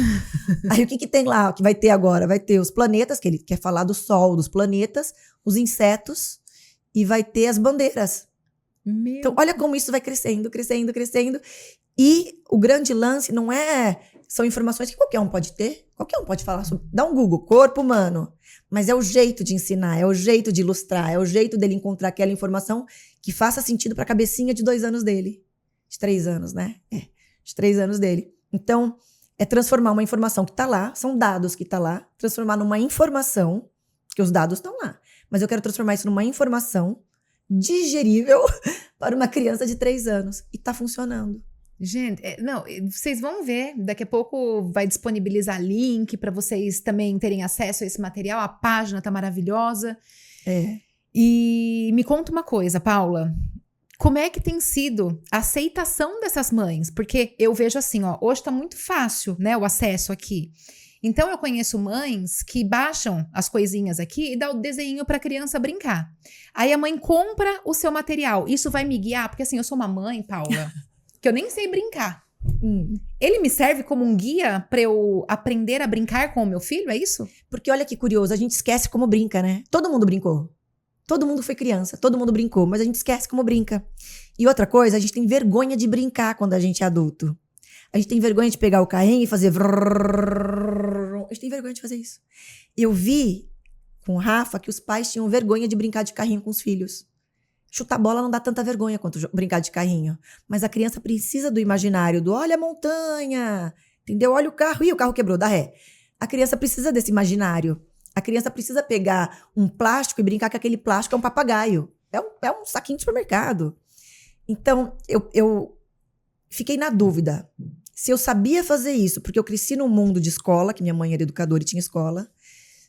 Speaker 2: Aí, o que tem lá? O que vai ter agora? Vai ter os planetas, que ele quer falar do Sol, dos planetas, os insetos, e vai ter as bandeiras. Então, olha como isso vai crescendo, crescendo, crescendo. E o grande lance não é... São informações que qualquer um pode ter. Qualquer um pode falar sobre... Dá um Google, corpo humano. Mas é o jeito de ensinar, é o jeito de ilustrar, é o jeito dele encontrar aquela informação que faça sentido para a cabecinha de 2 anos dele. De 3 anos, né? De 3 anos dele. Então, é transformar uma informação que está lá, são dados que está lá, transformar numa informação, porque os dados estão lá. Mas eu quero transformar isso numa informação digerível para uma criança de 3 anos. E está funcionando.
Speaker 1: Gente, não, vocês vão ver, daqui a pouco vai disponibilizar link para vocês também terem acesso a esse material, a página tá maravilhosa. E me conta uma coisa, Paula, como é que tem sido a aceitação dessas mães? Porque eu vejo assim, ó, hoje tá muito fácil, né, o acesso aqui. Então eu conheço mães que baixam as coisinhas aqui e dá o desenho pra criança brincar. Aí a mãe compra o seu material, isso vai me guiar? Porque assim, eu sou uma mãe, Paula... que eu nem sei brincar. Ele me serve como um guia para eu aprender a brincar com o meu filho, é isso?
Speaker 2: Porque olha que curioso, a gente esquece como brinca, né? Todo mundo brincou. Todo mundo foi criança, todo mundo brincou, mas a gente esquece como brinca. E outra coisa, a gente tem vergonha de brincar quando a gente é adulto. A gente tem vergonha de pegar o carrinho e fazer... A gente tem vergonha de fazer isso. Eu vi com o Rafa que os pais tinham vergonha de brincar de carrinho com os filhos. Chutar bola não dá tanta vergonha quanto brincar de carrinho. Mas a criança precisa do imaginário, do olha a montanha, entendeu? Olha o carro, ih, o carro quebrou, dá ré. A criança precisa desse imaginário. A criança precisa pegar um plástico e brincar que aquele plástico é um papagaio. É um saquinho de supermercado. Então, eu fiquei na dúvida se eu sabia fazer isso, porque eu cresci num mundo de escola, que minha mãe era educadora e tinha escola.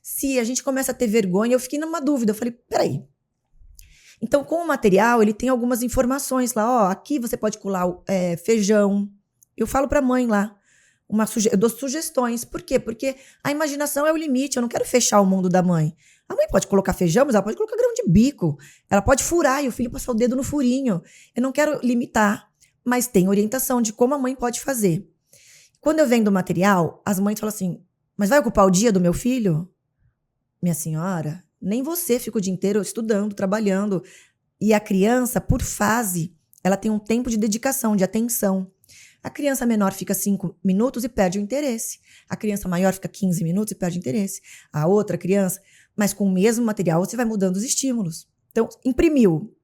Speaker 2: Se a gente começa a ter vergonha, eu fiquei numa dúvida. Eu falei, peraí. Então, com o material, ele tem algumas informações lá. Ó, aqui você pode colar feijão. Eu falo pra mãe lá. Eu dou sugestões. Por quê? Porque a imaginação é o limite. Eu não quero fechar o mundo da mãe. A mãe pode colocar feijão, mas ela pode colocar grão de bico. Ela pode furar e o filho passar o dedo no furinho. Eu não quero limitar, mas tem orientação de como a mãe pode fazer. Quando eu vendo material, as mães falam assim, mas vai ocupar o dia do meu filho? Minha senhora, nem você fica o dia inteiro estudando, trabalhando. E a criança, por fase, ela tem um tempo de dedicação, de atenção. A criança menor fica 5 minutos e perde o interesse. A criança maior fica 15 minutos e perde o interesse. A outra criança, mas com o mesmo material, você vai mudando os estímulos. Então, imprimiu.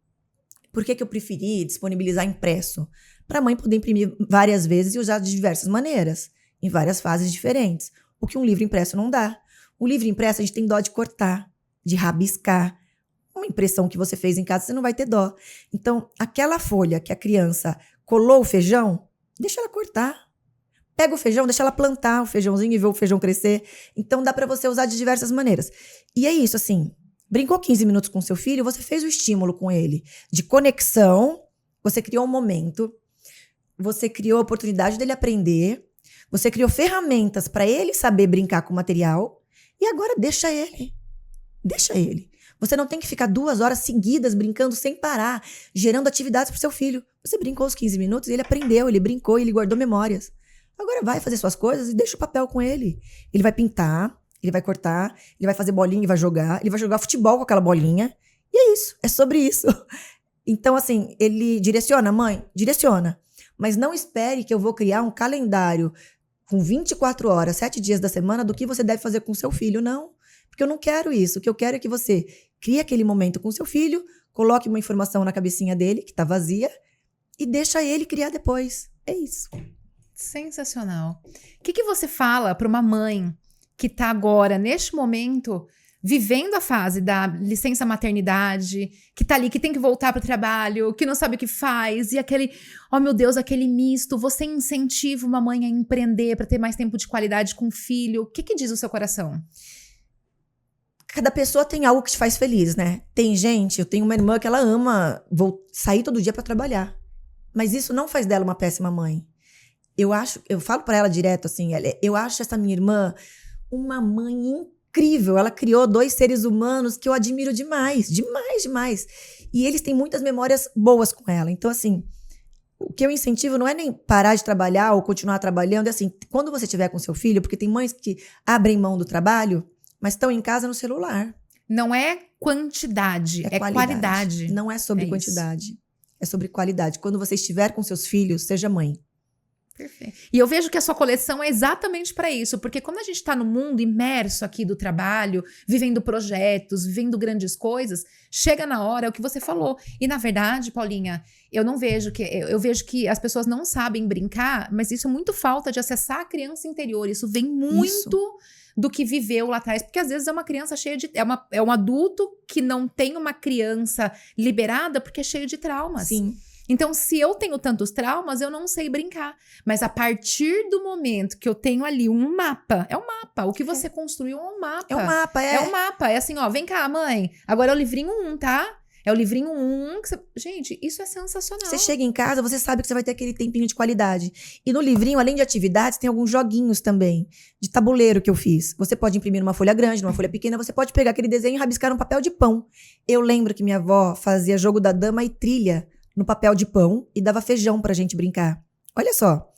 Speaker 2: Por que eu preferi disponibilizar impresso? Para a mãe poder imprimir várias vezes e usar de diversas maneiras, em várias fases diferentes. O que um livro impresso não dá. O livro impresso a gente tem dó de cortar, de rabiscar. Uma impressão que você fez em casa, você não vai ter dó. Então, aquela folha que a criança colou o feijão, deixa ela cortar. Pega o feijão, deixa ela plantar o feijãozinho e ver o feijão crescer. Então, dá para você usar de diversas maneiras. E é isso, assim, brincou 15 minutos com seu filho, você fez o estímulo com ele de conexão, você criou um momento, você criou a oportunidade dele aprender, você criou ferramentas para ele saber brincar com o material e agora deixa ele. Deixa ele. Você não tem que ficar 2 horas seguidas brincando sem parar, gerando atividades pro seu filho. Você brincou os 15 minutos e ele aprendeu, ele brincou e ele guardou memórias. Agora vai fazer suas coisas e deixa o papel com ele. Ele vai pintar, ele vai cortar, ele vai fazer bolinha e vai jogar. Ele vai jogar futebol com aquela bolinha. E é isso, é sobre isso. Então, assim, ele direciona, mãe? Direciona. Mas não espere que eu vou criar um calendário com 24 horas, 7 dias da semana, do que você deve fazer com seu filho, não. Porque eu não quero isso. O que eu quero é que você crie aquele momento com seu filho, coloque uma informação na cabecinha dele, que tá vazia, e deixa ele criar depois. É isso.
Speaker 1: Sensacional. O que você fala para uma mãe que tá agora, neste momento, vivendo a fase da licença maternidade, que tá ali, que tem que voltar pro trabalho, que não sabe o que faz, e aquele, oh meu Deus, aquele misto, você incentiva uma mãe a empreender para ter mais tempo de qualidade com o filho. O que diz o seu coração?
Speaker 2: Cada pessoa tem algo que te faz feliz, né? Tem gente, eu tenho uma irmã que ela ama sair todo dia para trabalhar. Mas isso não faz dela uma péssima mãe. Eu falo para ela direto assim, eu acho essa minha irmã uma mãe incrível. Ela criou 2 seres humanos que eu admiro demais, demais, demais. E eles têm muitas memórias boas com ela. Então, assim, o que eu incentivo não é nem parar de trabalhar ou continuar trabalhando. É assim, quando você estiver com seu filho, porque tem mães que abrem mão do trabalho, mas estão em casa no celular.
Speaker 1: Não é quantidade, é qualidade.
Speaker 2: Não é sobre quantidade, é sobre qualidade. Quando você estiver com seus filhos, seja mãe.
Speaker 1: Perfeito. E eu vejo que a sua coleção é exatamente para isso, porque quando a gente está no mundo imerso aqui do trabalho, vivendo projetos, vivendo grandes coisas, chega na hora, é o que você falou. E na verdade, Paulinha, eu vejo que as pessoas não sabem brincar, mas isso é muito falta de acessar a criança interior. Isso vem muito do que viveu lá atrás, porque às vezes é uma criança cheia de... É um adulto que não tem uma criança liberada porque é cheio de traumas.
Speaker 2: Sim.
Speaker 1: Então, se eu tenho tantos traumas, eu não sei brincar. Mas a partir do momento que eu tenho ali um mapa, é um mapa. O que você construiu é um mapa.
Speaker 2: É um mapa,
Speaker 1: É um mapa. É assim, ó, vem cá, mãe. Agora é o livrinho 1, tá? É o livrinho 1. Gente, isso é sensacional.
Speaker 2: Você chega em casa, você sabe que você vai ter aquele tempinho de qualidade. E no livrinho, além de atividades, tem alguns joguinhos também. De tabuleiro que eu fiz. Você pode imprimir numa folha grande, numa folha pequena. Você pode pegar aquele desenho e rabiscar um papel de pão. Eu lembro que minha avó fazia jogo da dama e trilha no papel de pão e dava feijão pra gente brincar. Olha só.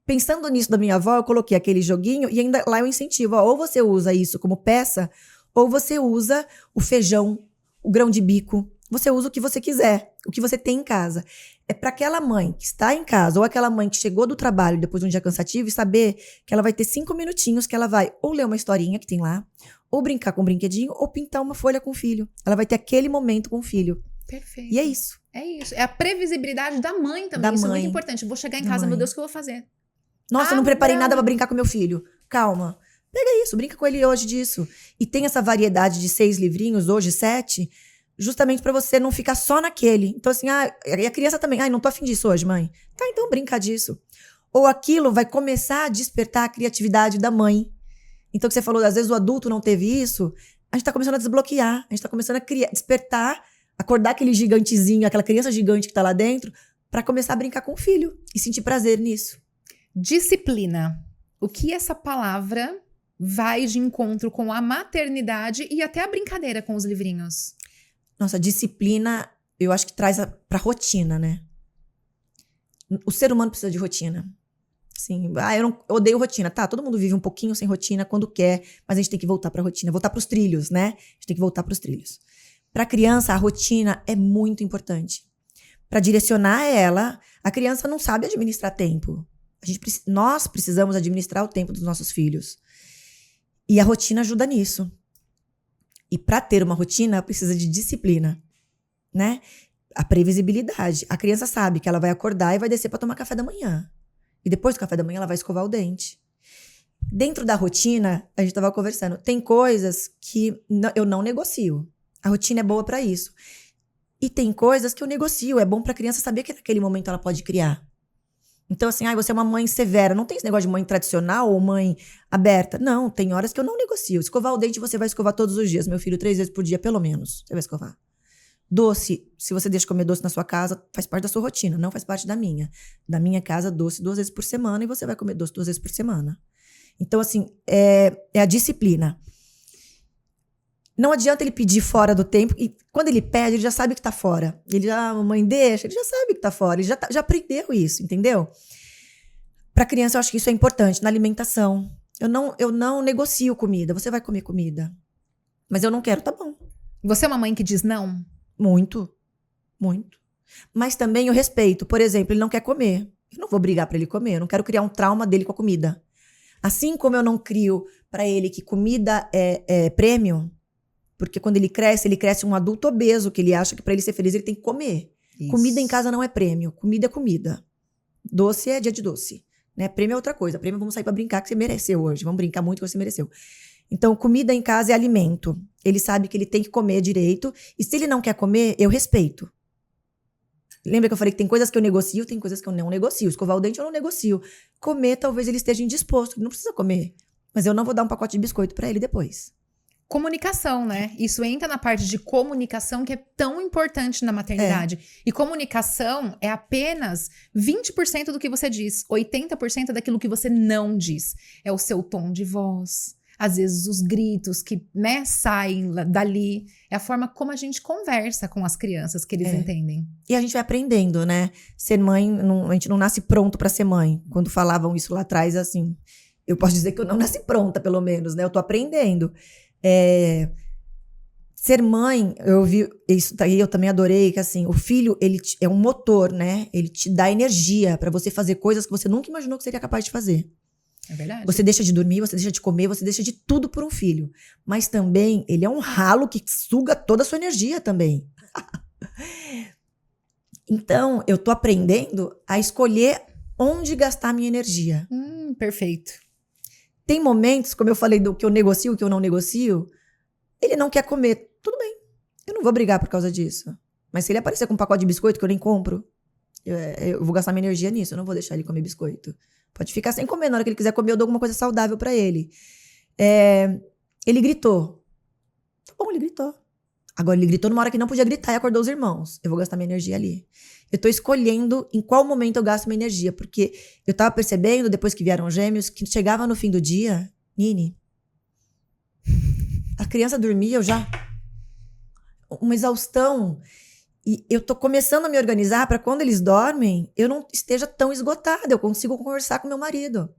Speaker 2: Pensando nisso da minha avó, eu coloquei aquele joguinho e ainda lá eu incentivo. Ó, ou você usa isso como peça, ou você usa o feijão, o grão de bico. Você usa o que você quiser, o que você tem em casa. É para aquela mãe que está em casa ou aquela mãe que chegou do trabalho depois de um dia cansativo e saber que ela vai ter 5 minutinhos que ela vai ou ler uma historinha que tem lá, ou brincar com um brinquedinho, ou pintar uma folha com o filho. Ela vai ter aquele momento com o filho.
Speaker 1: Perfeito.
Speaker 2: E é isso.
Speaker 1: É isso. É a previsibilidade da mãe também.
Speaker 2: Da
Speaker 1: isso
Speaker 2: mãe.
Speaker 1: é muito importante. Eu vou chegar em casa, meu Deus, o que eu vou fazer?
Speaker 2: Nossa, eu não preparei nada pra brincar com meu filho. Calma. Pega isso, brinca com ele hoje disso. E tem essa variedade de 6 livrinhos, hoje 7, justamente pra você não ficar só naquele. Então assim, e a criança também, não tô afim disso hoje, mãe. Tá, então brinca disso. Ou aquilo vai começar a despertar a criatividade da mãe. Então que você falou, às vezes o adulto não teve isso, a gente tá começando a desbloquear, a gente tá começando a despertar, acordar aquele gigantezinho, aquela criança gigante que tá lá dentro, pra começar a brincar com o filho e sentir prazer nisso.
Speaker 1: Disciplina. O que essa palavra vai de encontro com a maternidade e até a brincadeira com os livrinhos?
Speaker 2: Nossa, disciplina, eu acho que traz pra rotina, né? O ser humano precisa de rotina. Assim, eu odeio rotina. Tá, todo mundo vive um pouquinho sem rotina quando quer, mas a gente tem que voltar pra rotina, voltar pros trilhos, né? A gente tem que voltar pros trilhos. Pra criança, a rotina é muito importante. Pra direcionar ela, a criança não sabe administrar tempo. Nós precisamos administrar o tempo dos nossos filhos. E a rotina ajuda nisso. E pra ter uma rotina, precisa de disciplina, né? A previsibilidade. A criança sabe que ela vai acordar e vai descer pra tomar café da manhã. E depois do café da manhã, ela vai escovar o dente. Dentro da rotina, a gente tava conversando, tem coisas que eu não negocio. A rotina é boa pra isso. E tem coisas que eu negocio. É bom pra criança saber que naquele momento ela pode criar. Então, assim, você é uma mãe severa. Não tem esse negócio de mãe tradicional ou mãe aberta. Não, tem horas que eu não negocio. Escovar o dente, você vai escovar todos os dias. Meu filho, 3 vezes por dia, pelo menos. Você vai escovar. Doce, se você deixa comer doce na sua casa, faz parte da sua rotina, não faz parte da minha. Da minha casa, doce 2 vezes por semana e você vai comer doce 2 vezes por semana. Então, assim, é a disciplina. Não adianta ele pedir fora do tempo. E quando ele pede, ele já sabe que tá fora. A mamãe deixa, ele já sabe que tá fora. Ele já aprendeu isso, entendeu? Pra criança, eu acho que isso é importante. Na alimentação. Eu não negocio comida. Você vai comer comida. Mas eu não quero, tá bom.
Speaker 1: Você é uma mãe que diz não?
Speaker 2: Muito. Muito. Mas também eu respeito. Por exemplo, ele não quer comer. Eu não vou brigar pra ele comer. Eu não quero criar um trauma dele com a comida. Assim como eu não crio pra ele que comida é prêmio. Porque quando ele cresce um adulto obeso, que ele acha que pra ele ser feliz ele tem que comer. Isso. Comida em casa não é prêmio, comida é comida. Doce é dia de doce, né? Prêmio é outra coisa. Prêmio vamos sair pra brincar que você mereceu hoje. Vamos brincar muito que você mereceu. Então, comida em casa é alimento. Ele sabe que ele tem que comer direito. E se ele não quer comer, eu respeito. Lembra que eu falei que tem coisas que eu negocio, tem coisas que eu não negocio. Escovar o dente eu não negocio. Comer, talvez ele esteja indisposto. Ele não precisa comer. Mas eu não vou dar um pacote de biscoito pra ele depois.
Speaker 1: Comunicação, né? Isso entra na parte de comunicação que é tão importante na maternidade. E comunicação é apenas 20% do que você diz. 80% é daquilo que você não diz. É o seu tom de voz. Às vezes os gritos que, né, saem dali. É a forma como a gente conversa com as crianças, que eles entendem.
Speaker 2: E a gente vai aprendendo, né? Ser mãe, a gente não nasce pronto pra ser mãe. Quando falavam isso lá atrás, assim... Eu posso dizer que eu não nasci pronta, pelo menos, né? Eu tô aprendendo. Ser mãe, eu vi isso daí, eu também adorei, que assim, o filho, ele é um motor, né? Ele te dá energia pra você fazer coisas que você nunca imaginou que seria capaz de fazer.
Speaker 1: É verdade.
Speaker 2: Você deixa de dormir, você deixa de comer, você deixa de tudo por um filho. Mas também, ele é um ralo que suga toda a sua energia também. Então, eu tô aprendendo a escolher onde gastar minha energia.
Speaker 1: Perfeito.
Speaker 2: Tem momentos, como eu falei, do que eu negocio, que eu não negocio, ele não quer comer. Tudo bem. Eu não vou brigar por causa disso. Mas se ele aparecer com um pacote de biscoito que eu nem compro, eu vou gastar minha energia nisso. Eu não vou deixar ele comer biscoito. Pode ficar sem comer. Na hora que ele quiser comer, eu dou alguma coisa saudável pra ele. Ele gritou. Tá bom, ele gritou. Agora, ele gritou numa hora que não podia gritar e acordou os irmãos. Eu vou gastar minha energia ali. Eu tô escolhendo em qual momento eu gasto minha energia. Porque eu tava percebendo, depois que vieram gêmeos, que chegava no fim do dia, Nini, a criança dormia, eu já... Uma exaustão. E eu tô começando a me organizar para quando eles dormem, eu não esteja tão esgotada. Eu consigo conversar com meu marido.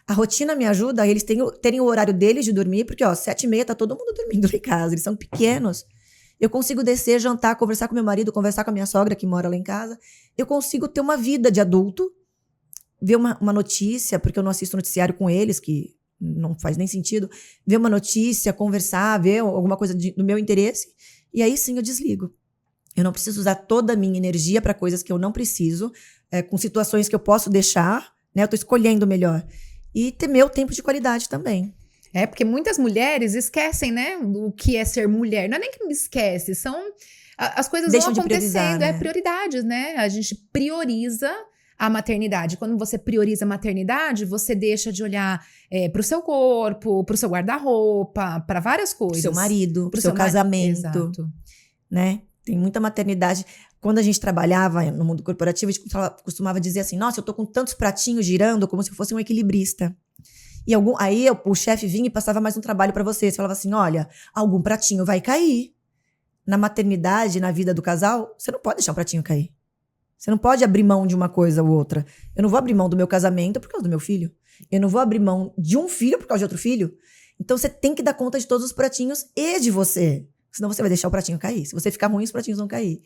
Speaker 2: A rotina me ajuda a eles terem o horário deles de dormir, porque, 7h30 tá todo mundo dormindo lá em casa. Eles são pequenos. Eu consigo descer, jantar, conversar com meu marido, conversar com a minha sogra que mora lá em casa. Eu consigo ter uma vida de adulto, ver uma notícia, porque eu não assisto noticiário com eles, que não faz nem sentido. Ver uma notícia, conversar, ver alguma coisa do meu interesse. E aí sim eu desligo. Eu não preciso usar toda a minha energia para coisas que eu não preciso, com situações que eu posso deixar, né? Eu tô escolhendo melhor. E ter meu tempo de qualidade também.
Speaker 1: Porque muitas mulheres esquecem, né, o que é ser mulher. Não é nem que me esquece, as coisas
Speaker 2: Deixam
Speaker 1: vão
Speaker 2: de priorizar,
Speaker 1: acontecendo,
Speaker 2: né?
Speaker 1: Prioridades, né? A gente prioriza a maternidade. Quando você prioriza a maternidade, você deixa de olhar pro seu corpo, pro seu guarda-roupa, para várias coisas.
Speaker 2: Pro seu marido, pro seu casamento.
Speaker 1: Exato.
Speaker 2: Né? Tem muita maternidade. Quando a gente trabalhava no mundo corporativo, a gente costumava dizer assim, nossa, eu tô com tantos pratinhos girando como se eu fosse um equilibrista. E aí o chefe vinha e passava mais um trabalho pra você. Você falava assim, olha, algum pratinho vai cair. Na maternidade, na vida do casal, você não pode deixar o pratinho cair. Você não pode abrir mão de uma coisa ou outra. Eu não vou abrir mão do meu casamento por causa do meu filho. Eu não vou abrir mão de um filho por causa de outro filho. Então você tem que dar conta de todos os pratinhos e de você. Senão você vai deixar o pratinho cair. Se você ficar ruim, os pratinhos vão cair.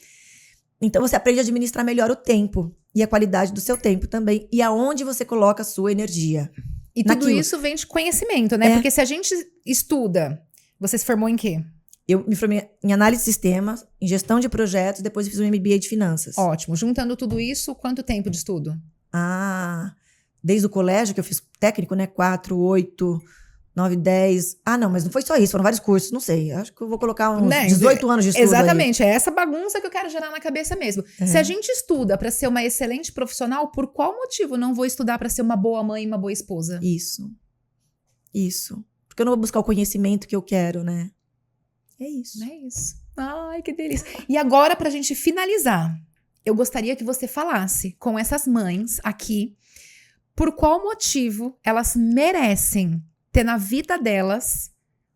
Speaker 2: Então você aprende a administrar melhor o tempo. E a qualidade do seu tempo também. E aonde você coloca a sua energia.
Speaker 1: E tudo isso vem de conhecimento, né? Porque se a gente estuda... Você se formou em quê?
Speaker 2: Eu me formei em análise de sistemas, em gestão de projetos, depois eu fiz um MBA de finanças.
Speaker 1: Ótimo. Juntando tudo isso, quanto tempo de estudo?
Speaker 2: Desde o colégio, que eu fiz técnico, né? 4, 8, 9, 10. Não, mas não foi só isso, foram vários cursos, não sei. Acho que eu vou colocar uns 18 anos de estudo.
Speaker 1: Exatamente, é essa bagunça que eu quero gerar na cabeça mesmo. Se a gente estuda para ser uma excelente profissional, por qual motivo não vou estudar para ser uma boa mãe e uma boa esposa?
Speaker 2: Isso. Porque eu não vou buscar o conhecimento que eu quero, né? É isso.
Speaker 1: É isso. Ai, que delícia. E agora, pra gente finalizar, eu gostaria que você falasse com essas mães aqui por qual motivo elas merecem ter na vida delas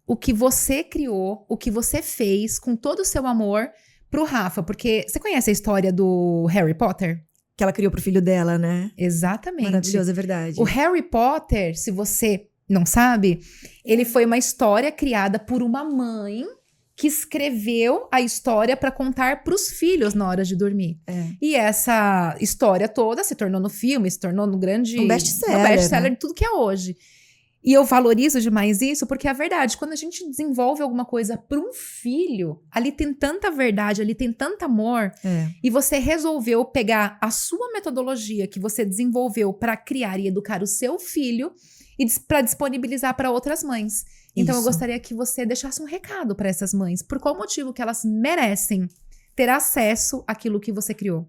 Speaker 1: o que você criou, o que você fez com todo o seu amor pro Rafa. Porque você conhece a história do Harry Potter?
Speaker 2: Que ela criou pro filho dela, né?
Speaker 1: Exatamente.
Speaker 2: Maravilhoso, é verdade.
Speaker 1: O Harry Potter, se você não sabe, ele foi uma história criada por uma mãe que escreveu a história para contar para os filhos na hora de dormir. E essa história toda se tornou no filme, se tornou no grande...
Speaker 2: Um best-seller,
Speaker 1: de tudo que é hoje. E eu valorizo demais isso porque é verdade. Quando a gente desenvolve alguma coisa para um filho, ali tem tanta verdade, ali tem tanto amor. E você resolveu pegar a sua metodologia que você desenvolveu para criar e educar o seu filho e para disponibilizar para outras mães. Então, eu gostaria que você deixasse um recado para essas mães. Por qual motivo que elas merecem ter acesso àquilo que você criou?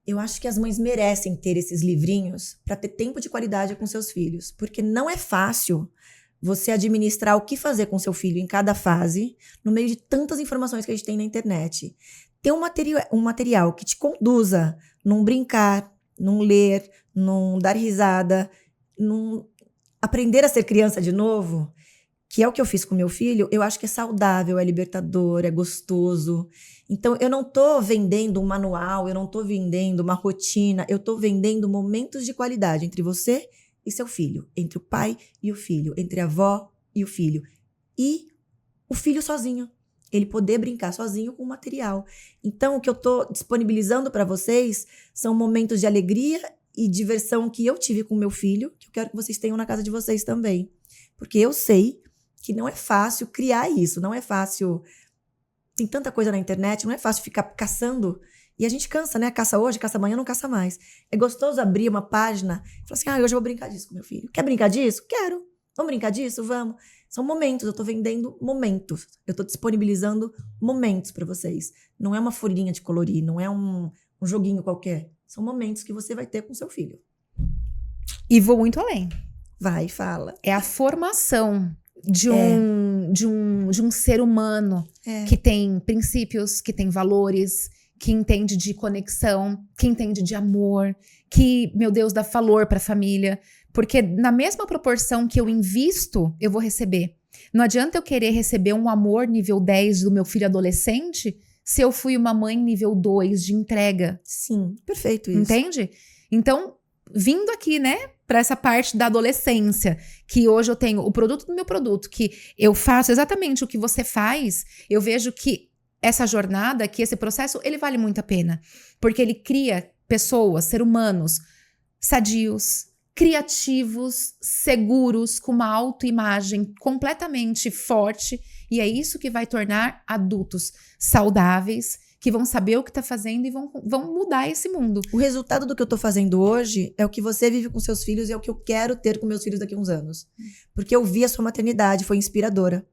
Speaker 2: Eu acho que as mães merecem ter esses livrinhos para ter tempo de qualidade com seus filhos. Porque não é fácil você administrar o que fazer com seu filho em cada fase, no meio de tantas informações que a gente tem na internet. Ter um material que te conduza num brincar, num ler, num dar risada, num aprender a ser criança de novo, que é o que eu fiz com meu filho, eu acho que é saudável, é libertador, é gostoso. Então, eu não tô vendendo um manual, eu não tô vendendo uma rotina, eu tô vendendo momentos de qualidade entre você e seu filho, entre o pai e o filho, entre a avó e o filho. E o filho sozinho, ele poder brincar sozinho com o material. Então, o que eu tô disponibilizando para vocês são momentos de alegria e diversão que eu tive com meu filho, que eu quero que vocês tenham na casa de vocês também. Porque eu sei que não é fácil criar isso, não é fácil... Tem tanta coisa na internet, não é fácil ficar caçando. E a gente cansa, né? Caça hoje, caça amanhã, não caça mais. É gostoso abrir uma página e falar assim, hoje eu vou brincar disso com meu filho. Quer brincar disso? Quero. Vamos brincar disso? Vamos. São momentos, eu tô vendendo momentos. Eu tô disponibilizando momentos para vocês. Não é uma folhinha de colorir, não é um joguinho qualquer. São momentos que você vai ter com seu filho.
Speaker 1: E vou muito além.
Speaker 2: Vai, fala.
Speaker 1: É a formação de um ser humano que tem princípios, que tem valores, que entende de conexão, que entende de amor, que, meu Deus, dá valor para a família. Porque na mesma proporção que eu invisto, eu vou receber. Não adianta eu querer receber um amor nível 10 do meu filho adolescente se eu fui uma mãe nível 2 de entrega.
Speaker 2: Sim, perfeito isso.
Speaker 1: Entende? Então, vindo aqui, né, para essa parte da adolescência, que hoje eu tenho o produto do meu produto, que eu faço exatamente o que você faz, eu vejo que essa jornada, que esse processo, ele vale muito a pena. Porque ele cria pessoas, seres humanos, sadios, criativos, seguros, com uma autoimagem completamente forte. E é isso que vai tornar adultos saudáveis, que vão saber o que tá fazendo e vão mudar esse mundo.
Speaker 2: O resultado do que eu tô fazendo hoje é o que você vive com seus filhos e é o que eu quero ter com meus filhos daqui a uns anos. Porque eu vi a sua maternidade, foi inspiradora.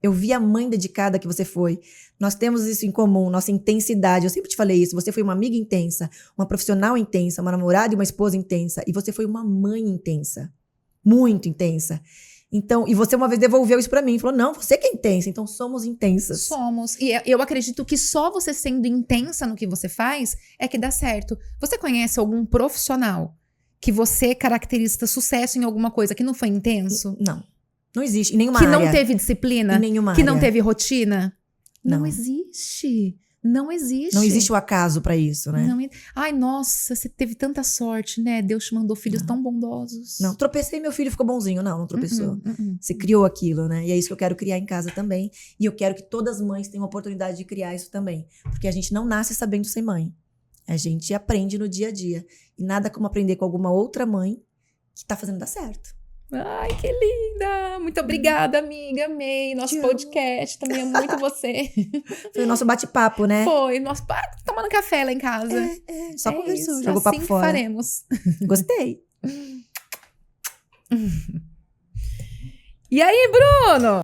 Speaker 2: Eu vi a mãe dedicada que você foi. Nós temos isso em comum, nossa intensidade. Eu sempre te falei isso. Você foi uma amiga intensa, uma profissional intensa, uma namorada e uma esposa intensa. E você foi uma mãe intensa. Muito intensa. Então, e você uma vez devolveu isso pra mim. Falou, não, você que é intensa. Então, somos intensas.
Speaker 1: Somos. E eu acredito que só você sendo intensa no que você faz é que dá certo. Você conhece algum profissional que você caracteriza sucesso em alguma coisa que não foi intenso?
Speaker 2: Não. Não existe. Em nenhuma
Speaker 1: Que
Speaker 2: área.
Speaker 1: não teve disciplina?
Speaker 2: Em nenhuma
Speaker 1: Que
Speaker 2: área.
Speaker 1: não teve rotina? Não
Speaker 2: Não.
Speaker 1: existe. Não existe.
Speaker 2: Não existe o acaso pra isso, né?
Speaker 1: Não, ai, nossa, você teve tanta sorte, né? Deus te mandou filhos tão bondosos.
Speaker 2: Não, tropecei e meu filho ficou bonzinho. Não tropeçou. Você criou aquilo, né? E é isso que eu quero criar em casa também. E eu quero que todas as mães tenham a oportunidade de criar isso também. Porque a gente não nasce sabendo ser mãe. A gente aprende no dia a dia. E nada como aprender com alguma outra mãe que tá fazendo dar certo.
Speaker 1: Ai, que linda! Muito obrigada, amiga. Amei nosso podcast. Também amo muito você.
Speaker 2: Foi o nosso bate-papo, né?
Speaker 1: Foi. Nosso tomando café lá em casa.
Speaker 2: Só conversou,
Speaker 1: isso.
Speaker 2: jogou
Speaker 1: Assim
Speaker 2: papo
Speaker 1: que
Speaker 2: fora.
Speaker 1: faremos.
Speaker 2: Gostei.
Speaker 1: E aí, Bruno?